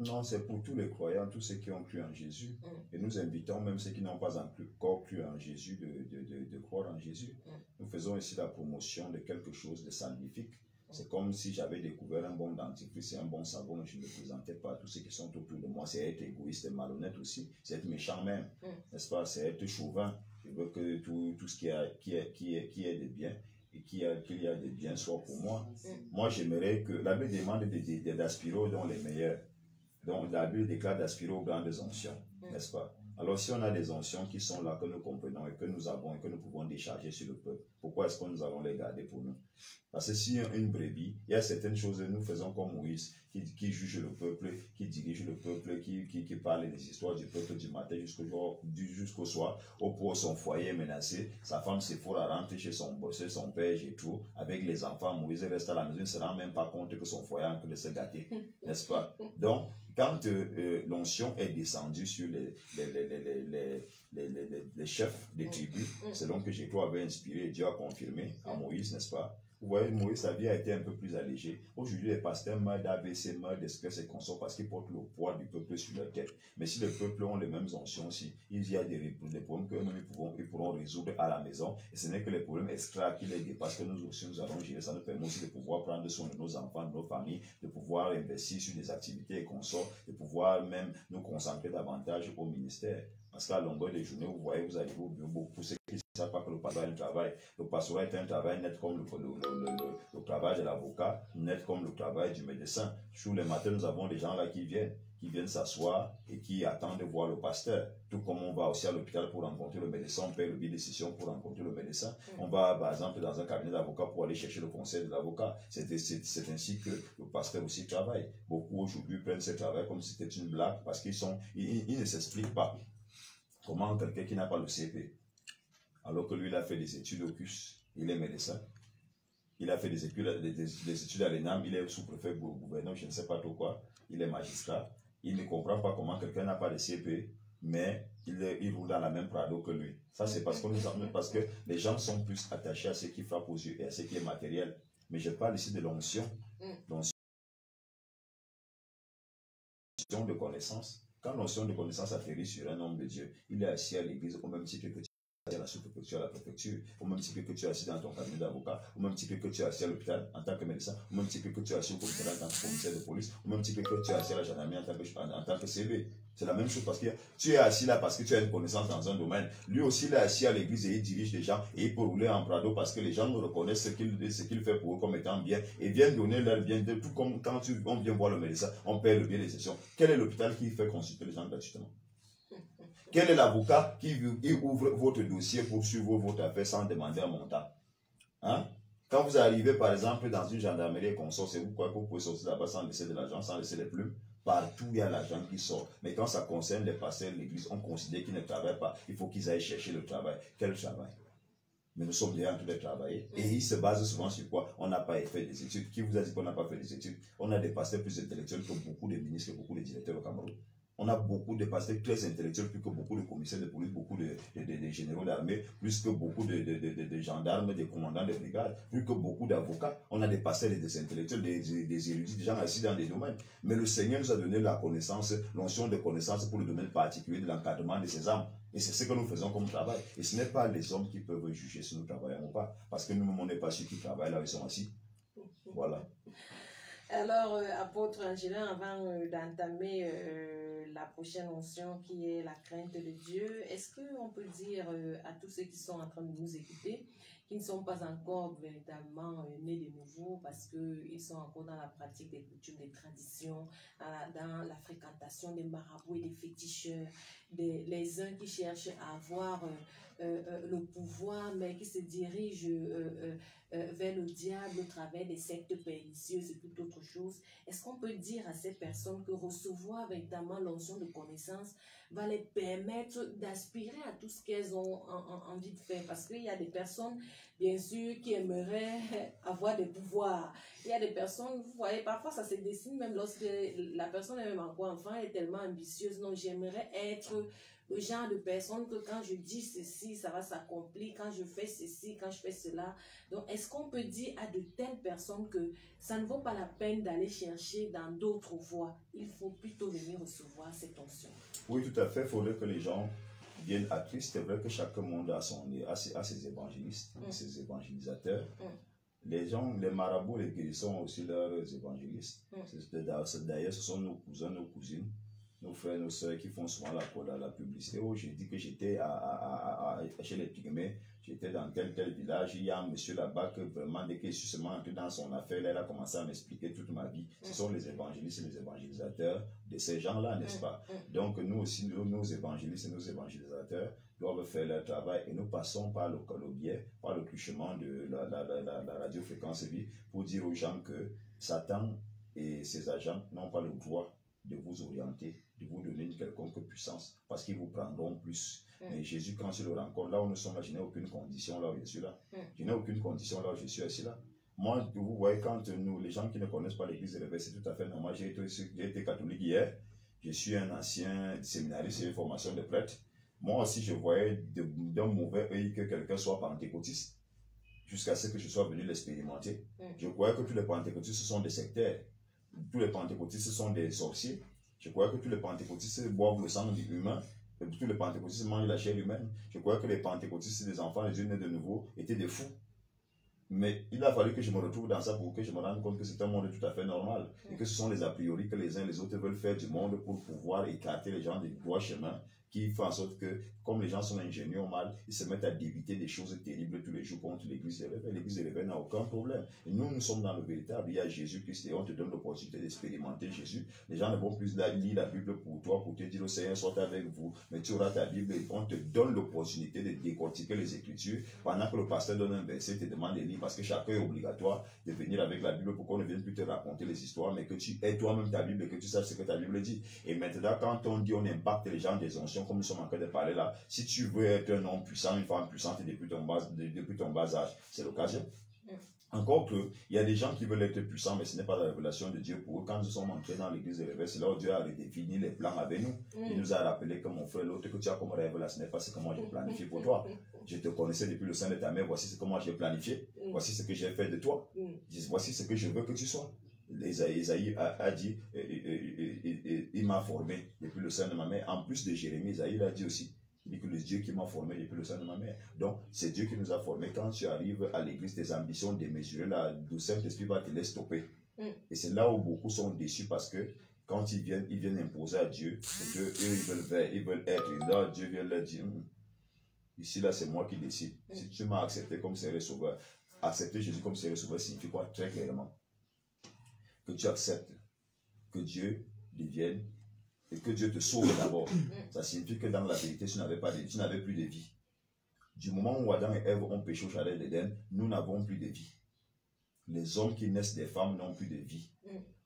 Non, c'est pour tous les croyants, tous ceux qui ont cru en Jésus. Et nous invitons même ceux qui n'ont pas encore cru en Jésus de croire en Jésus. Nous faisons ici la promotion de quelque chose de salvifique. C'est comme si j'avais découvert un bon dentifrice et un bon savon et je ne le présentais pas à tous ceux qui sont autour de moi. C'est être égoïste et malhonnête aussi. C'est être méchant même. N'est-ce pas? C'est être chauvin. Je veux que tout ce qui est de bien et qu'il y a de bien soit pour moi. Moi, j'aimerais que la Bible demande d'aspirer aux dons les meilleurs. Donc, la Bible déclare d'aspirer aux grandes onctions, n'est-ce pas? Alors, si on a des onctions qui sont là, que nous comprenons et que nous avons et que nous pouvons décharger sur le peuple, pourquoi est-ce que nous allons les garder pour nous? Parce que si une brebis, il y a certaines choses que nous faisons comme Moïse, qui juge le peuple, qui dirige le peuple, qui parle des histoires du peuple du matin jusqu'au soir, au pour son foyer est menacé, sa femme Séphora rentre chez son père et tout, avec les enfants, Moïse reste à la maison, il ne se rend même pas compte que son foyer est en train de se gâter, n'est-ce pas? Donc, quand l'onction est descendue sur les chefs des tribus, c'est donc que Jéhovah avait inspiré, Dieu a confirmé à Moïse, n'est-ce pas? Vous voyez, Moïse, sa vie a été un peu plus allégée. Aujourd'hui, les pasteurs meurent d'AVC, meurent de stress et consorts parce qu'ils portent le poids du peuple sur leur tête. Mais si le peuple ont les mêmes onctions aussi, il y a des problèmes que nous pourront résoudre à la maison. Et ce n'est que les problèmes extra qui les dépassent que nous aussi nous allons gérer. Ça nous permet aussi de pouvoir prendre soin de nos enfants, de nos familles, de pouvoir investir sur des activités et consorts, de pouvoir même nous concentrer davantage au ministère. Parce qu'à longueur des journées, vous voyez, vous arrivez au bureau, beaucoup qu'ils ne savent pas que le pastorat est un travail. Le pastorat est un travail net comme le travail de l'avocat, net comme le travail du médecin. Tous les matins, nous avons des gens là qui viennent s'asseoir et qui attendent de voir le pasteur. Tout comme on va aussi à l'hôpital pour rencontrer le médecin, on paie le billet de session pour rencontrer le médecin. On va par exemple dans un cabinet d'avocat pour aller chercher le conseil de l'avocat. C'est ainsi que le pasteur aussi travaille. Beaucoup aujourd'hui prennent ce travail comme si c'était une blague parce qu'ils ne s'expliquent pas comment quelqu'un qui n'a pas le CP, alors que lui il a fait des études au CUS, il est médecin. Il a fait des études à l'ENAM, il est sous-préfet gouverneur, je ne sais pas trop quoi, il est magistrat. Il ne comprend pas comment quelqu'un n'a pas de CP, mais il roule dans la même Prado que lui. Ça, c'est parce que les gens sont plus attachés à ce qui frappe aux yeux et à ce qui est matériel. Mais je parle ici de l'onction. L'onction de connaissance. Quand l'onction de connaissance atterrit sur un homme de Dieu, il est assis à l'église au même titre que tu es à la sous-préfecture, à la préfecture, au même titre que tu es assis dans ton cabinet d'avocat, au même titre que tu es assis à l'hôpital en tant que médecin, au même titre que tu es assis au commissariat en tant que commissaire de police, au même titre que tu es assis à la gendarmerie en tant que CV. C'est la même chose parce que tu es assis là parce que tu as une connaissance dans un domaine. Lui aussi, il est assis à l'église et il dirige les gens et il peut rouler en Prado parce que les gens nous reconnaissent ce qu'il fait pour eux comme étant bien et viennent donner leur bien. Tout comme quand on vient voir le médecin, on paie le billet de session. Quel est l'hôpital qui fait consulter les gens gratuitement? Quel est l'avocat qui ouvre votre dossier pour suivre votre affaire sans demander un montant? Hein? Quand vous arrivez par exemple dans une gendarmerie et qu'on sort, c'est vous quoi que vous pouvez sortir là-bas sans laisser de l'argent, sans laisser les plumes. Partout, il y a l'argent qui sort. Mais quand ça concerne les pasteurs de l'église, on considère qu'ils ne travaillent pas. Il faut qu'ils aillent chercher le travail. Quel travail? Mais nous sommes déjà en train de travailler. Et ils se basent souvent sur quoi? On n'a pas fait des études. Qui vous a dit qu'on n'a pas fait des études? On a des pasteurs plus intellectuels que beaucoup de ministres, que beaucoup de directeurs au Cameroun. On a beaucoup de pasteurs très intellectuels, plus que beaucoup de commissaires de police, beaucoup de généraux d'armée, plus que beaucoup de gendarmes, des commandants de brigades, plus que beaucoup d'avocats. On a des pasteurs et des intellectuels, des érudits, des gens assis dans des domaines. Mais le Seigneur nous a donné la connaissance, l'onction de connaissance pour le domaine particulier de l'encadrement de ces âmes. Et c'est ce que nous faisons comme travail. Et ce n'est pas les hommes qui peuvent juger si nous travaillons ou pas. Parce que nous-mêmes, on n'est pas ceux qui travaillent là où ils sont assis. Voilà. Alors, apôtre Angelin, avant d'entamer la prochaine onction qui est la crainte de Dieu, est-ce qu'on peut dire à tous ceux qui sont en train de nous écouter, qui ne sont pas encore véritablement nés de nouveau parce qu'ils sont encore dans la pratique des coutumes, des traditions, dans la fréquentation des marabouts et des féticheurs, les uns qui cherchent à avoir le pouvoir mais qui se dirigent vers le diable au travers des sectes pernicieuses et toute autre chose. Est-ce qu'on peut dire à ces personnes que recevoir véritablement l'onction de connaissance va les permettre d'aspirer à tout ce qu'elles ont envie de faire? Parce qu'il y a des personnes, bien sûr, qui aimeraient avoir des pouvoirs. Il y a des personnes, vous voyez, parfois ça se dessine même lorsque la personne est même encore enfant, elle est tellement ambitieuse. Non, j'aimerais être le genre de personne que quand je dis ceci, ça va s'accomplir, quand je fais ceci, quand je fais cela. Donc, est-ce qu'on peut dire à de telles personnes que ça ne vaut pas la peine d'aller chercher dans d'autres voies? Il faut plutôt venir recevoir cette onction. Oui, tout à fait. Il faudrait que les gens viennent à Christ. C'est vrai que chaque monde a ses évangélistes, ses évangélisateurs. Les gens, les marabouts, les guérissons ont aussi leurs évangélistes. D'ailleurs, ce sont nos cousins, nos cousines, nos frères, nos soeurs qui font souvent la publicité. Oh, j'ai dit que j'étais chez les Pygmées, j'étais dans tel village, il y a un monsieur là-bas que vraiment, dès qu'il est seulement entré dans son affaire, là, il a commencé à m'expliquer toute ma vie. Ce sont les évangélistes et les évangélisateurs de ces gens-là, n'est-ce pas? Donc, nous aussi, nos évangélistes et nos évangélisateurs doivent faire leur travail et nous passons par le biais, par le truchement de la radiofréquence vie pour dire aux gens que Satan et ses agents n'ont pas le droit de vous orienter, de vous donner une quelconque puissance, parce qu'ils vous prendront plus. Mais Jésus, quand il le rencontre, là où nous sommes là, je n'ai aucune condition là où je suis là. Je n'ai aucune condition là où je suis assis là. Moi, vous voyez, quand nous, les gens qui ne connaissent pas l'église de réveil, c'est tout à fait normal. J'ai été catholique hier, je suis un ancien séminariste, j'ai une formation de prêtre. Moi aussi, je voyais d'un mauvais œil que quelqu'un soit pentecôtiste, jusqu'à ce que je sois venu l'expérimenter. Je croyais que tous les pentecôtistes sont des sectaires. Tous les pentecôtistes sont des sorciers. Je croyais que tous les pentecôtistes boivent le sang humain. Tous les pentecôtistes mangent la chair humaine. Je croyais que les pentecôtistes, des enfants, les yeux nés de nouveau, étaient des fous. Mais il a fallu que je me retrouve dans ça pour que je me rende compte que c'est un monde tout à fait normal. Et que ce sont les a priori que les uns et les autres veulent faire du monde pour pouvoir écarter les gens du droit chemin qui fait en sorte que, comme les gens sont ingénieux au mal, ils se mettent à débiter des choses terribles tous les jours contre l'église des réveils. L'église des réveils n'a aucun problème. Et nous sommes dans le véritable. Il y a Jésus-Christ et on te donne l'opportunité d'expérimenter Jésus. Les gens ne vont plus lire la Bible pour toi, pour te dire au Seigneur soit avec vous, mais tu auras ta Bible et on te donne l'opportunité de décortiquer les Écritures pendant que le pasteur donne un verset, te demande de lire parce que chacun est obligatoire de venir avec la Bible pour qu'on ne vienne plus te raconter les histoires, mais que tu aies toi-même ta Bible et que tu saches ce que ta Bible dit. Et maintenant, quand on dit on impacte les gens des anciens, comme nous sommes en train de parler là, si tu veux être un homme puissant, une femme puissante depuis ton bas âge, c'est l'occasion. Encore que, il y a des gens qui veulent être puissants, mais ce n'est pas la révélation de Dieu pour eux. Quand nous sommes entrés dans l'église des réveils, c'est là où Dieu a redéfini les plans avec nous. Il nous a rappelé que mon frère, l'autre que tu as comme rêve là, ce n'est pas ce que moi j'ai planifié pour toi. Je te connaissais depuis le sein de ta mère, voici ce que moi j'ai planifié. Voici ce que j'ai fait de toi. Voici ce que je veux que tu sois. Isaïe a dit, il m'a formé depuis le sein de ma mère. En plus de Jérémie, Isaïe a dit aussi. Il dit que le Dieu qui m'a formé depuis le sein de ma mère. Donc, c'est Dieu qui nous a formés. Quand tu arrives à l'église, tes ambitions démesurées, le Saint-Esprit va te les stopper. Et c'est là où beaucoup sont déçus parce que quand ils viennent imposer à Dieu, c'est qu'eux, ils veulent être. Et là, Dieu vient leur dire, ici, là, c'est moi qui décide. Si tu m'as accepté comme Seigneur et Sauveur, accepter Jésus comme Seigneur et Sauveur signifie quoi? Très clairement. Que tu acceptes que Dieu devienne et que Dieu te sauve d'abord. Ça signifie que dans la vérité, tu n'avais plus de vie. Du moment où Adam et Ève ont péché au jardin d'Éden, nous n'avons plus de vie. Les hommes qui naissent des femmes n'ont plus de vie.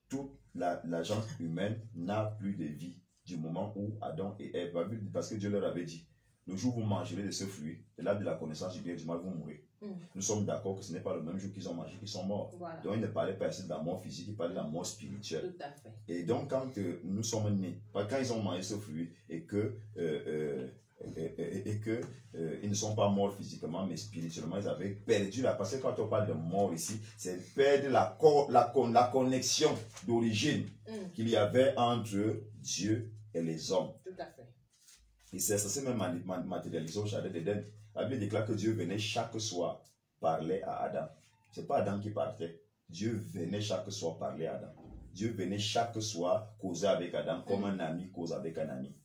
Toute la gente humaine n'a plus de vie du moment où Adam et Ève, parce que Dieu leur avait dit, le jour où vous mangerez de ce fruit, de l'arbre de la connaissance du bien et du mal, vous mourrez. Nous sommes d'accord que ce n'est pas le même jour qu'ils ont mangé qu'ils sont morts. Voilà. Donc il ne parlait pas ici de la mort physique, il parlait de la mort spirituelle. Tout à fait. Et donc quand nous sommes nés, quand ils ont mangé ce fruit et que ils ne sont pas morts physiquement mais spirituellement, ils avaient perdu la... Parce que quand on parle de mort ici, c'est perdre la connexion d'origine qu'il y avait entre Dieu et les hommes. Tout à fait. Et ça s'est même matérialisé au jardin d'Éden. La Bible déclare que Dieu venait chaque soir parler à Adam. Ce n'est pas Adam qui partait. Dieu venait chaque soir parler à Adam. Dieu venait chaque soir causer avec Adam comme un ami cause avec un ami.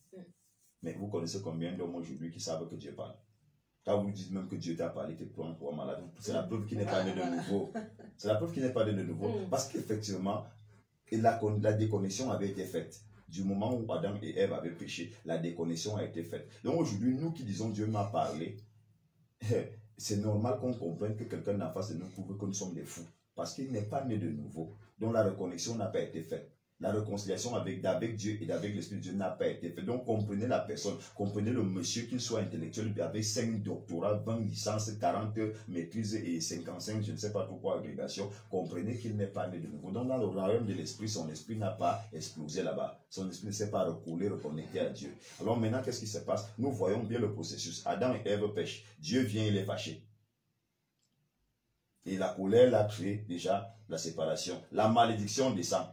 Mais vous connaissez combien d'hommes aujourd'hui qui savent que Dieu parle? Quand vous dites même que Dieu t'a parlé, tu prends pour un malade. C'est la preuve qu'il n'est pas né de nouveau. C'est la preuve qu'il n'est pas né de nouveau. Parce qu'effectivement, la déconnexion avait été faite. Du moment où Adam et Ève avaient péché, la déconnexion a été faite. Donc aujourd'hui, nous qui disons Dieu m'a parlé, c'est normal qu'on comprenne que quelqu'un en face de nous prouve que nous sommes des fous. Parce qu'il n'est pas né de nouveau. Donc la reconnexion n'a pas été faite. La réconciliation avec Dieu et avec l'Esprit de Dieu n'a pas été faite. Donc comprenez la personne, comprenez le monsieur, qu'il soit intellectuel, avec 5 doctorats, 20 licences, 40 maîtrises et 55, je ne sais pas pourquoi, agrégation. Comprenez qu'il n'est pas né de nouveau. Donc dans le royaume de l'Esprit, son esprit n'a pas explosé là-bas. Son esprit ne s'est pas recoulé, reconnecté à Dieu. Alors maintenant, qu'est-ce qui se passe? Nous voyons bien le processus. Adam et Ève pêchent. Dieu vient, il est fâché. Et la colère a créé déjà la séparation. La malédiction descend.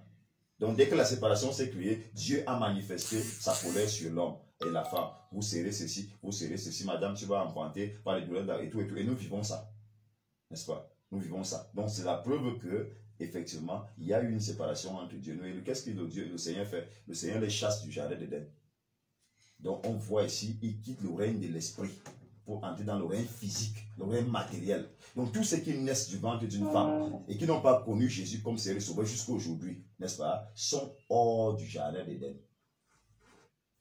Donc dès que la séparation s'est créée, Dieu a manifesté sa colère sur l'homme et la femme. Vous serez ceci, madame, tu vas enfanter par les douleurs et tout. Et nous vivons ça. N'est-ce pas? Nous vivons ça. Donc c'est la preuve que, effectivement, il y a eu une séparation entre Dieu et nous. Et qu'est-ce que le Seigneur fait? Le Seigneur les chasse du jardin d'Éden. Donc on voit ici, il quitte le règne de l'esprit pour entrer dans le règne physique, le règne matériel. Donc tous ceux qui naissent du ventre d'une femme et qui n'ont pas connu Jésus comme Seigneur et Sauveur jusqu'à aujourd'hui, n'est-ce pas, sont hors du jardin d'Éden.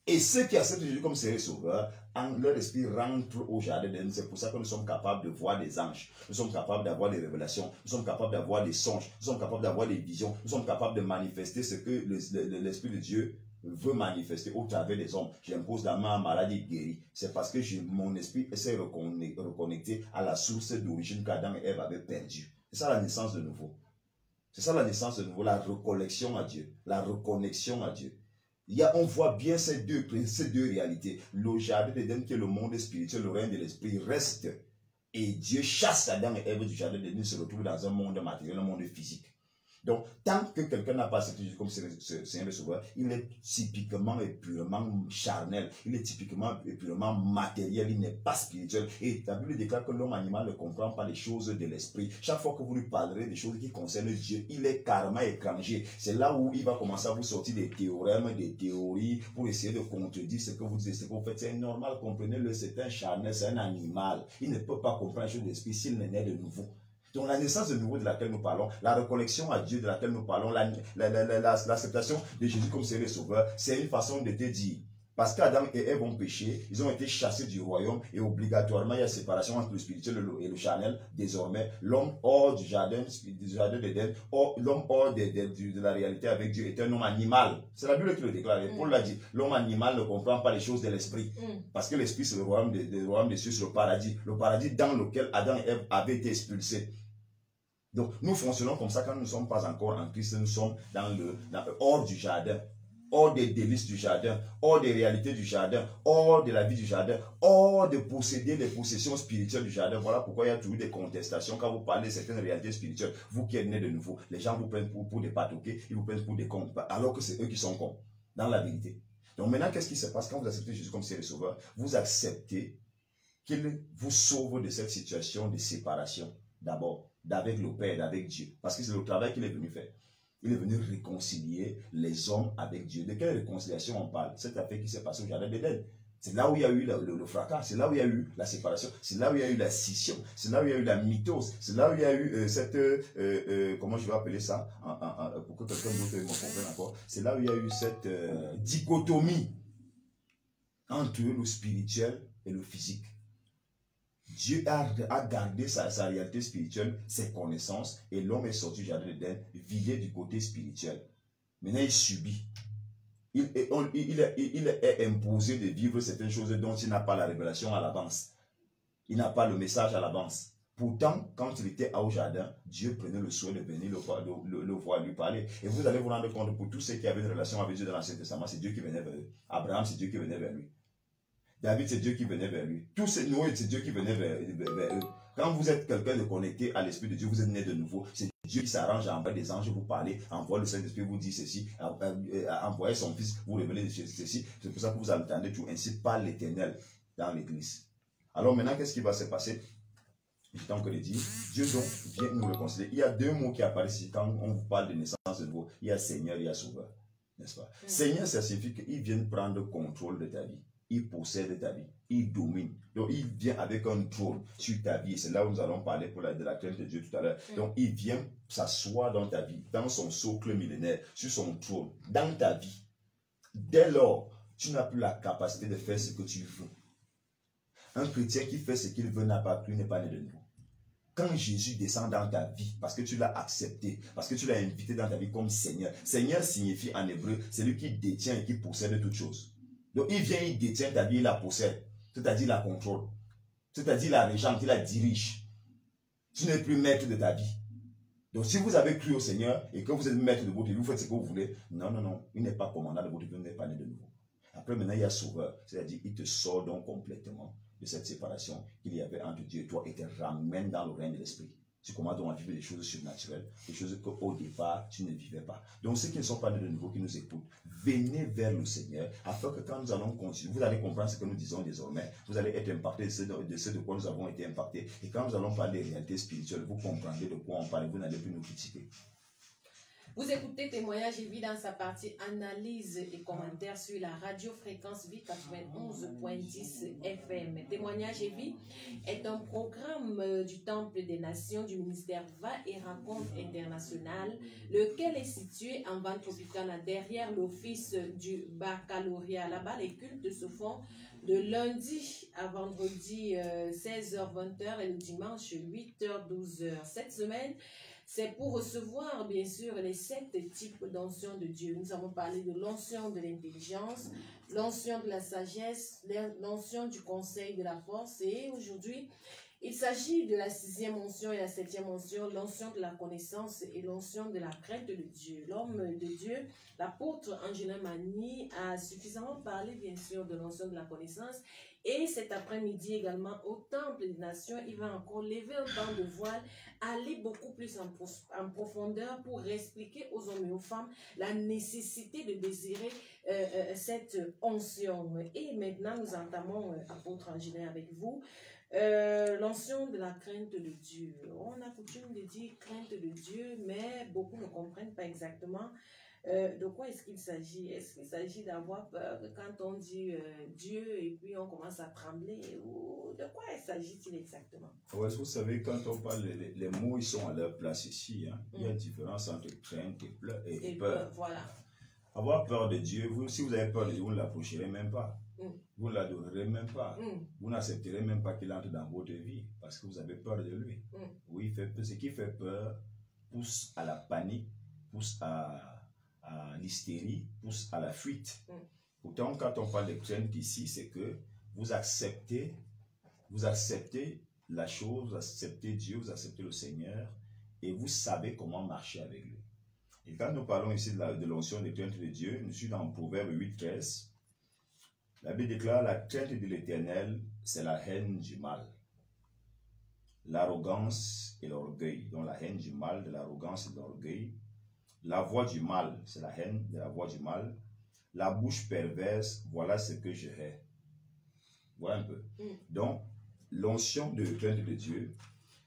Et ceux qui acceptent Jésus comme Seigneur et Sauveur, leur esprit rentre au jardin d'Éden. C'est pour ça que nous sommes capables de voir des anges, nous sommes capables d'avoir des révélations, nous sommes capables d'avoir des songes, nous sommes capables d'avoir des visions, nous sommes capables de manifester ce que l'Esprit de Dieu veut manifester au travers des hommes. J'impose la main à maladie guérie. C'est parce que mon esprit essaie de reconnecter à la source d'origine qu'Adam et Ève avaient perdue. C'est ça la naissance de nouveau. C'est ça la naissance de nouveau, la reconnexion à Dieu. La reconnexion à Dieu. On voit bien ces deux réalités. Le jardin d'Éden qui est le monde spirituel, le règne de l'esprit reste. Et Dieu chasse Adam et Ève du jardin d'Éden, se retrouve dans un monde matériel, un monde physique. Donc, tant que quelqu'un n'a pas accepté Jésus comme Seigneur et Sauveur, il est typiquement et purement charnel. Il est typiquement et purement matériel. Il n'est pas spirituel. Et la Bible déclare que l'homme animal ne comprend pas les choses de l'esprit. Chaque fois que vous lui parlerez des choses qui concernent Dieu, il est carrément étranger. C'est là où il va commencer à vous sortir des théorèmes, des théories pour essayer de contredire ce que vous dites, ce que vous faites. C'est normal, comprenez-le, c'est un charnel, c'est un animal. Il ne peut pas comprendre les choses de l'esprit s'il n'est né de nouveau. Donc la naissance de nouveau de laquelle nous parlons, la reconnexion à Dieu de laquelle nous parlons, l'acceptation de Jésus comme Seigneur et Sauveur, c'est une façon de te dire. Parce qu'Adam et Ève ont péché, ils ont été chassés du royaume et obligatoirement il y a séparation entre le spirituel et le charnel. Désormais, l'homme hors du jardin d'Éden, l'homme hors de la réalité avec Dieu est un homme animal. C'est la Bible qui le déclare. Paul l'a dit, l'homme animal ne comprend pas les choses de l'esprit. Parce que l'esprit c'est le royaume des cieux, c'est le paradis dans lequel Adam et Ève avaient été expulsés. Donc, nous fonctionnons comme ça quand nous ne sommes pas encore en Christ, nous sommes hors du jardin, hors des délices du jardin, hors des réalités du jardin, hors de la vie du jardin, hors de posséder les possessions spirituelles du jardin. Voilà pourquoi il y a toujours des contestations quand vous parlez de certaines réalités spirituelles. Vous qui êtes nés de nouveau, les gens vous prennent pour des patoqués, ils vous prennent pour des cons, alors que c'est eux qui sont cons, dans la vérité. Donc maintenant, qu'est-ce qui se passe quand vous acceptez Jésus comme Seigneur et Sauveur? Vous acceptez qu'il vous sauve de cette situation de séparation, d'abord, d'avec le Père, d'avec Dieu. Parce que c'est le travail qu'il est venu faire. Il est venu réconcilier les hommes avec Dieu. De quelle réconciliation on parle? Cette affaire qui s'est passée au jardin d'Éden. C'est là où il y a eu le fracas, c'est là où il y a eu la séparation, c'est là où il y a eu la scission, c'est là où il y a eu la mitose, c'est là où il y a eu cette, comment je vais appeler ça, pour que quelqu'un d'autre me comprenne encore, c'est là où il y a eu cette dichotomie entre le spirituel et le physique. Dieu a gardé sa réalité spirituelle, ses connaissances, et l'homme est sorti du jardin d'Éden, vidé du côté spirituel. Maintenant, il subit. Il est imposé de vivre certaines choses dont il n'a pas la révélation à l'avance. Il n'a pas le message à l'avance. Pourtant, quand il était au jardin, Dieu prenait le soin de venir le voir, lui parler. Et vous allez vous rendre compte, pour tous ceux qui avaient une relation avec Dieu dans l'Ancien Testament, c'est Dieu qui venait vers eux. Abraham, c'est Dieu qui venait vers lui. David, c'est Dieu qui venait vers lui. Tous ces Noé, c'est Dieu qui venait vers eux. Quand vous êtes quelqu'un de connecté à l'Esprit de Dieu, vous êtes né de nouveau. C'est Dieu qui s'arrange à envoyer des anges vous parler, envoie le Saint-Esprit vous dit ceci, envoyer son Fils vous révéler ceci. C'est pour ça que vous entendez tout ainsi par l'Éternel dans l'Église. Alors maintenant, qu'est-ce qui va se passer? J'étais en train de dire, Dieu donc vient nous réconcilier. Il y a deux mots qui apparaissent ici quand on vous parle de naissance de nouveau. Il y a Seigneur, il y a Sauveur. N'est-ce pas? Seigneur, ça signifie qu'il vient prendre contrôle de ta vie. Il possède ta vie, il domine. Donc, il vient avec un trône sur ta vie. C'est là où nous allons parler de la crainte de Dieu tout à l'heure. Donc, il vient s'asseoir dans ta vie, dans son socle millénaire, sur son trône, dans ta vie. Dès lors, tu n'as plus la capacité de faire ce que tu veux. Un chrétien qui fait ce qu'il veut n'a pas cru, n'est pas né de nouveau. Quand Jésus descend dans ta vie, parce que tu l'as accepté, parce que tu l'as invité dans ta vie comme Seigneur. Seigneur signifie en hébreu, c'est lui qui détient et qui possède toutes choses. Donc il vient, il détient ta vie, il la possède. C'est-à-dire il la contrôle. C'est-à-dire il la régente, il la dirige. Tu n'es plus maître de ta vie. Donc si vous avez cru au Seigneur et que vous êtes maître de votre vie, vous faites ce que vous voulez. Non, non, non. Il n'est pas commandant de votre vie, il n'est pas né de nouveau. Après maintenant il y a Sauveur. C'est-à-dire il te sort donc complètement de cette séparation qu'il y avait entre Dieu et toi et te ramène dans le règne de l'Esprit. Tu commences donc à vivre des choses surnaturelles, des choses qu'au départ, tu ne vivais pas. Donc, ceux qui ne sont pas nés de nouveau, qui nous écoutent, venez vers le Seigneur, afin que quand nous allons continuer, vous allez comprendre ce que nous disons désormais, vous allez être impactés de ce de quoi nous avons été impactés. Et quand nous allons parler des réalités spirituelles, vous comprendrez de quoi on parle, vous n'allez plus nous critiquer. Vous écoutez Témoignage Vie dans sa partie analyse et commentaires sur la radio Fréquence Vie 91.10 FM. Témoignage Vie est un programme du Temple des Nations du ministère Va et Raconte International, lequel est situé en Ventropicana derrière l'office du baccalauréat. Là-bas, les cultes se font de lundi à vendredi 16h-20h et le dimanche 8h-12h. Cette semaine, c'est pour recevoir, bien sûr, les 7 types d'onction de Dieu. Nous avons parlé de l'onction de l'intelligence, l'onction de la sagesse, l'onction du conseil de la force. Et aujourd'hui, il s'agit de la 6e onction et la 7e onction, l'onction de la connaissance et l'onction de la crainte de Dieu. L'homme de Dieu, l'apôtre Angelin Mani, a suffisamment parlé, bien sûr, de l'onction de la connaissance. Et cet après-midi également, au Temple des Nations, il va encore lever un banc de voile, aller beaucoup plus en profondeur pour expliquer aux hommes et aux femmes la nécessité de désirer cette onction. Et maintenant, nous entamons, apôtre Angélin, avec vous, l'onction de la crainte de Dieu. On a coutume de dire crainte de Dieu, mais beaucoup ne comprennent pas exactement de quoi est-ce qu'il s'agit. Est-ce qu'il s'agit d'avoir peur quand on dit Dieu et puis on commence à trembler, ou de quoi s'agit-il exactement? Ouais, vous savez, quand on parle, les mots ils sont à leur place ici. Hein. Il y a une différence entre crainte et peur. Voilà. Avoir peur de Dieu, si vous avez peur de Dieu, vous ne l'approcherez même pas. Vous ne l'adorerez même pas. Vous n'accepterez même pas qu'il entre dans votre vie parce que vous avez peur de lui. Oui, ce qui fait peur pousse à la panique, pousse à l'hystérie, pousse à la fuite. Pourtant, quand on parle de crainte ici, c'est que vous acceptez la chose, vous acceptez Dieu, vous acceptez le Seigneur et vous savez comment marcher avec lui. Et quand nous parlons ici de l'onction de crainte de Dieu, nous sommes dans Proverbe 8:13. La Bible déclare: la crainte de l'Éternel, c'est la haine du mal. L'arrogance et l'orgueil. Donc la haine du mal, de l'arrogance et de l'orgueil. La voix du mal, c'est la haine de la voix du mal. La bouche perverse, voilà ce que je hais. Voilà un peu. Donc, l'onction de crainte de Dieu,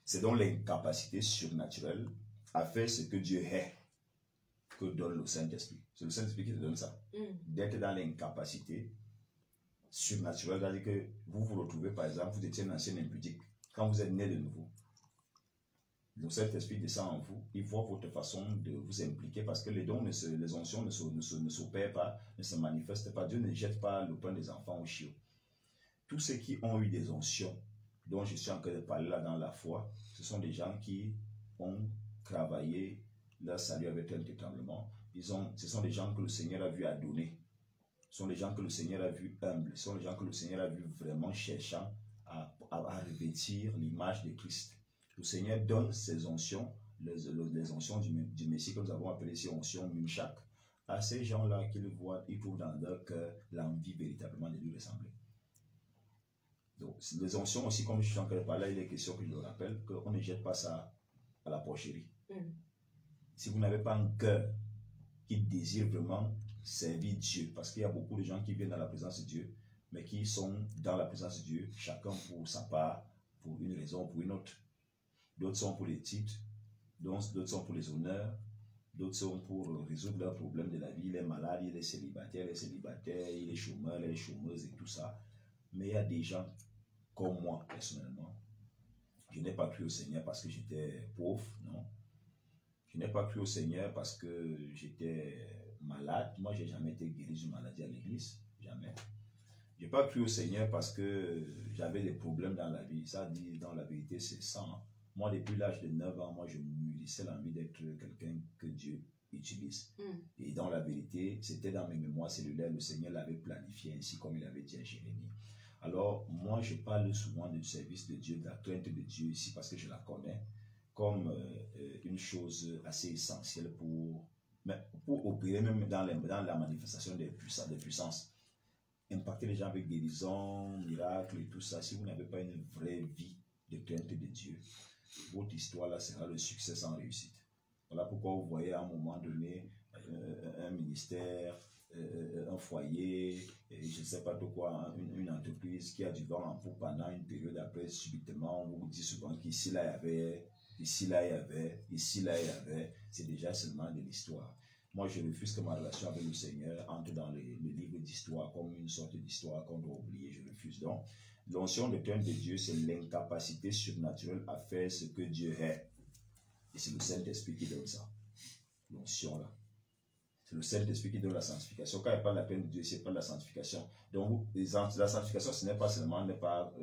c'est donc l'incapacité surnaturelle à faire ce que Dieu hait, que donne le Saint-Esprit. C'est le Saint-Esprit qui te donne ça. D'être dans l'incapacité surnaturelle, c'est-à-dire que vous vous retrouvez, par exemple, vous étiez un ancien impudique. Quand vous êtes né de nouveau, le Saint-Esprit descend en vous, il voit votre façon de vous impliquer parce que les dons, les onctions ne s'opèrent pas, ne se manifestent pas. Dieu ne jette pas le pain des enfants au chiot. Tous ceux qui ont eu des onctions, dont je suis en train de parler là dans la foi, ce sont des gens qui ont travaillé leur salut avec un tremblement. Ce sont des gens que le Seigneur a vu adonner. Ce sont des gens que le Seigneur a vu humbles. Ce sont des gens que le Seigneur a vu vraiment cherchant à revêtir l'image de Christ. Le Seigneur donne ces onctions, les onctions du Messie que nous avons appelées ici onctions Mimshak, à ces gens-là qu'ils voient, ils trouvent dans leur cœur l'envie véritablement de lui ressembler. Donc, les onctions aussi, comme je suis en train de parler, il est question que je le rappelle, qu'on ne jette pas ça à la porcherie. Si vous n'avez pas un cœur qui désire vraiment servir Dieu, parce qu'il y a beaucoup de gens qui viennent dans la présence de Dieu, mais qui sont dans la présence de Dieu, chacun pour sa part, pour une raison ou pour une autre. D'autres sont pour les titres, d'autres sont pour les honneurs, d'autres sont pour résoudre leurs problèmes de la vie. Il est malade, il est célibataire, il est chômeur, il est chômeuse et tout ça. Mais il y a des gens comme moi, personnellement. Je n'ai pas cru au Seigneur parce que j'étais pauvre, non. Je n'ai pas cru au Seigneur parce que j'étais malade. Moi, je n'ai jamais été guéri d'une maladie à l'église, jamais. Je n'ai pas cru au Seigneur parce que j'avais des problèmes dans la vie. Ça dit, dans la vérité, c'est ça. Moi, depuis l'âge de 9 ans, moi, je mûrissais l'envie d'être quelqu'un que Dieu utilise. Et dans la vérité, c'était dans mes mémoires cellulaires, le Seigneur l'avait planifié ainsi comme il avait dit à Jérémie. Alors, moi, je parle souvent du service de Dieu, de la crainte de Dieu ici, parce que je la connais comme une chose assez essentielle pour opérer même dans la manifestation des puissances. Impacter les gens avec guérison, miracles et tout ça. Si vous n'avez pas une vraie vie de crainte de Dieu, votre histoire là sera le succès sans réussite. Voilà pourquoi vous voyez à un moment donné un ministère, un foyer, et je ne sais pas de quoi, une entreprise qui a du vent en poupe pendant une période, après subitement on vous dit souvent qu'ici là il y avait, ici là il y avait, ici là il y avait. C'est déjà seulement de l'histoire. Moi je refuse que ma relation avec le Seigneur entre dans le livre d'histoire comme une sorte d'histoire qu'on doit oublier. Je refuse donc. L'onction de crainte de Dieu, c'est l'incapacité surnaturelle à faire ce que Dieu est. Et c'est le Saint-Esprit qui donne ça. L'onction là. C'est le Saint-Esprit qui donne la sanctification. Quand il parle de la crainte de Dieu, c'est pas de la sanctification. Donc, la sanctification, ce n'est pas seulement ne pas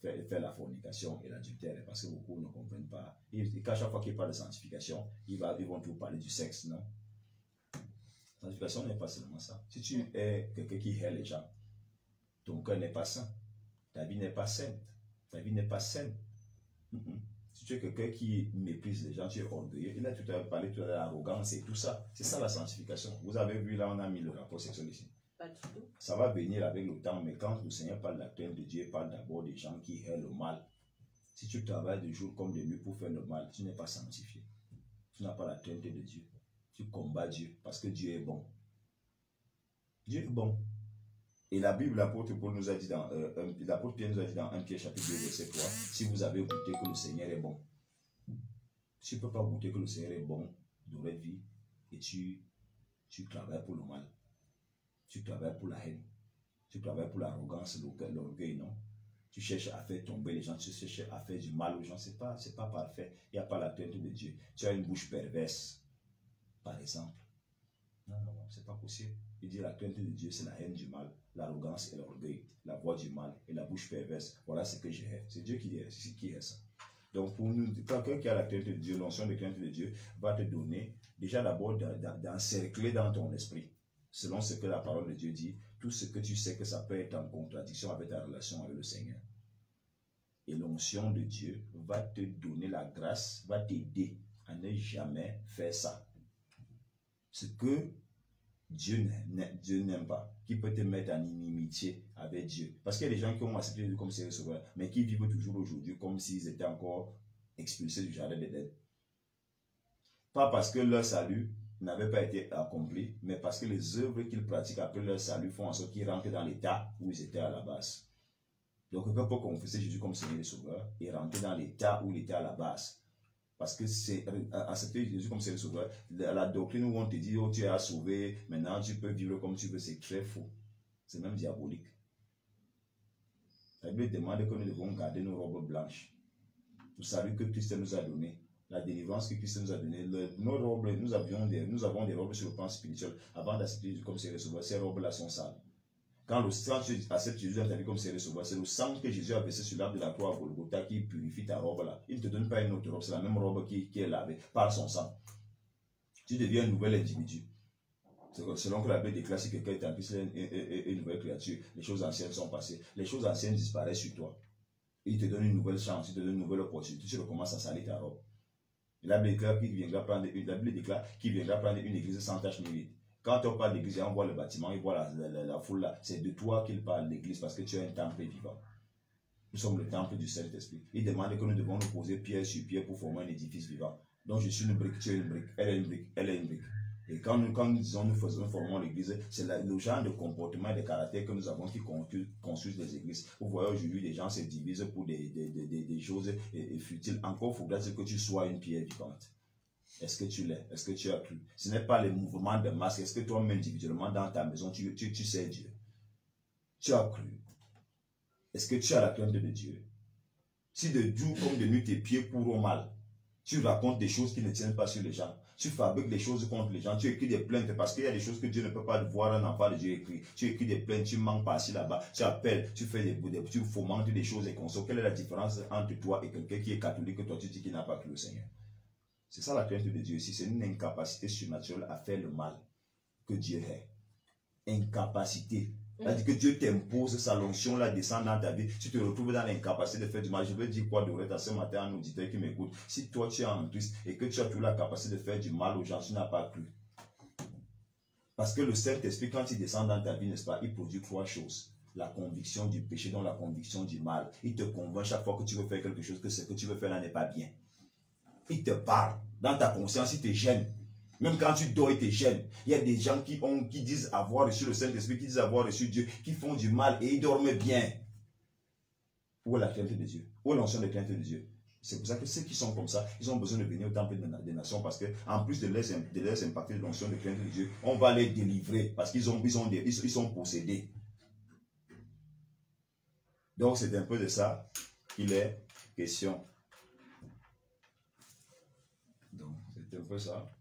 faire la fornication et l'adultère, parce que beaucoup ne comprennent pas. Et qu'à chaque fois qu'il parle de sanctification, ils vont toujours parler du sexe, non? La sanctification n'est pas seulement ça. Si tu es quelqu'un qui hait les gens, ton cœur n'est pas saint. Ta vie n'est pas sainte. Ta vie n'est pas saine. Si tu es quelqu'un qui méprise les gens, tu es orgueilleux. Il a tout à l'heure parlé de l'arrogance et tout ça. C'est ça la sanctification. Vous avez vu là, on a mis le rapport sexuel ici. Pas du tout. Ça va venir avec le temps, mais quand le Seigneur parle de la crainte de Dieu, il parle d'abord des gens qui aiment le mal. Si tu travailles de jour comme de nuit pour faire le mal, tu n'es pas sanctifié. Tu n'as pas la crainte de Dieu. Tu combats Dieu parce que Dieu est bon. Dieu est bon. Et la Bible, l'apôtre Paul nous a dit dans l'apôtre Pierre nous a dit dans 1 Pierre chapitre 2 verset 3, si vous avez goûté que le Seigneur est bon. Si tu ne peux pas goûter que le Seigneur est bon dans votre vie et tu travailles pour le mal. Tu travailles pour la haine. Tu travailles pour l'arrogance, l'orgueil, non? Tu cherches à faire tomber les gens, tu cherches à faire du mal aux gens. Ce n'est pas parfait. Il n'y a pas la crainte de Dieu. Tu as une bouche perverse, par exemple. Non, ce n'est pas possible. Il dit la crainte de Dieu, c'est la haine du mal, l'arrogance et l'orgueil, la voix du mal et la bouche perverse. Voilà ce que j'ai. C'est Dieu qui est ça. Donc, pour nous, quelqu'un qui a la crainte de Dieu, l'onction de crainte de Dieu, va te donner, déjà d'abord, d'encercler dans ton esprit, selon ce que la parole de Dieu dit, tout ce que tu sais que ça peut être en contradiction avec ta relation avec le Seigneur. Et l'onction de Dieu va te donner la grâce, va t'aider à ne jamais faire ça. Ce que Dieu n'aime pas, qui peut te mettre en inimitié avec Dieu. Parce qu'il y a des gens qui ont accepté Dieu comme Seigneur Sauveur, mais qui vivent toujours aujourd'hui comme s'ils étaient encore expulsés du jardin d'Éden. Pas parce que leur salut n'avait pas été accompli, mais parce que les œuvres qu'ils pratiquent après leur salut font en sorte qu'ils rentrent dans l'état où ils étaient à la base. Donc, quelqu'un peut confesser Jésus comme Seigneur et Sauveur et rentrer dans l'état où il était à la base. Parce que c'est accepter Jésus comme Seigneur et Sauveur, la doctrine où on te dit, oh, tu es sauvé, maintenant tu peux vivre comme tu veux, c'est très faux. C'est même diabolique. La Bible demande que nous devons garder nos robes blanches. Le salut que Christ nous a donné, la délivrance que Christ nous a donné, nos robes, nous avons des robes sur le plan spirituel. Avant d'accepter Jésus comme Seigneur et Sauveur, ces robes-là sont sales. Quand tu acceptes Jésus dans ta vie comme Seigneur et Sauveur, c'est le sang que Jésus a versé sur l'arbre de la croix à Golgotha qui purifie ta robe là. Il ne te donne pas une autre robe, c'est la même robe qui est lavée par son sang. Tu deviens un nouvel individu. Selon que la Bible déclare, si quelqu'un est en Christ, une nouvelle créature, les choses anciennes sont passées. Les choses anciennes disparaissent sur toi. Il te donne une nouvelle chance, il te donne une nouvelle opportunité, tu recommences à salir ta robe. Et la Bible déclare qu'il viendra prendre une église sans tache ni ride. Quand on parle d'église, on voit le bâtiment, on voit la foule là. C'est de toi qu'il parle, l'église, parce que tu es un temple vivant. Nous sommes le temple du Saint-Esprit. Il demande que nous devons nous poser pierre sur pierre pour former un édifice vivant. Donc je suis une brique, tu es une brique, elle est une brique, elle est une brique. Et quand nous disons nous formons l'église, c'est le genre de comportement et de caractère que nous avons qui construisent les églises. Vous voyez aujourd'hui, les gens se divisent pour des choses futiles. Encore faudrait-il que tu sois une pierre vivante. Est-ce que tu l'es? Est-ce que tu as cru? Ce n'est pas les mouvements de masse. Est-ce que toi-même individuellement dans ta maison, tu sais Dieu? Tu as cru? Est-ce que tu as la crainte de Dieu? Si de jour comme de nuit tes pieds courent au mal, tu racontes des choses qui ne tiennent pas sur les gens, tu fabriques des choses contre les gens, tu écris des plaintes parce qu'il y a des choses que Dieu ne peut pas voir un enfant de Dieu écrit. Tu écris des plaintes, tu manques par-ci là-bas, tu appelles, tu fais tu fomentes des choses et consoles. Quelle est la différence entre toi et quelqu'un qui est catholique et toi tu dis qu'il n'a pas cru au Seigneur? C'est ça la crainte de Dieu ici, c'est une incapacité surnaturelle à faire le mal que Dieu est. Incapacité. C'est-à-dire que Dieu t'impose sa onction, là, descend dans ta vie. Tu te retrouves dans l'incapacité de faire du mal. Je veux dire quoi de vrai à ce matin à un auditeur qui m'écoute. Si toi tu es en Christ et que tu as toujours la capacité de faire du mal aux gens, tu n'as pas cru. Parce que le Saint-Esprit, quand il descend dans ta vie, n'est-ce pas, il produit trois choses. La conviction du péché, donc la conviction du mal. Il te convainc chaque fois que tu veux faire quelque chose, que ce que tu veux faire là n'est pas bien. Il te parle. Dans ta conscience, il te gêne. Même quand tu dors, il te gêne. Il y a des gens qui disent avoir reçu le Saint-Esprit, qui disent avoir reçu Dieu, qui font du mal et ils dorment bien. Où est la crainte de Dieu? Où est l'onction de crainte de Dieu? C'est pour ça que ceux qui sont comme ça, ils ont besoin de venir au temple des nations parce que en plus de les impacter de l'onction de crainte de Dieu, on va les délivrer parce qu'ils sont possédés. Donc c'est un peu de ça qu'il est question. Donc c'est un peu ça.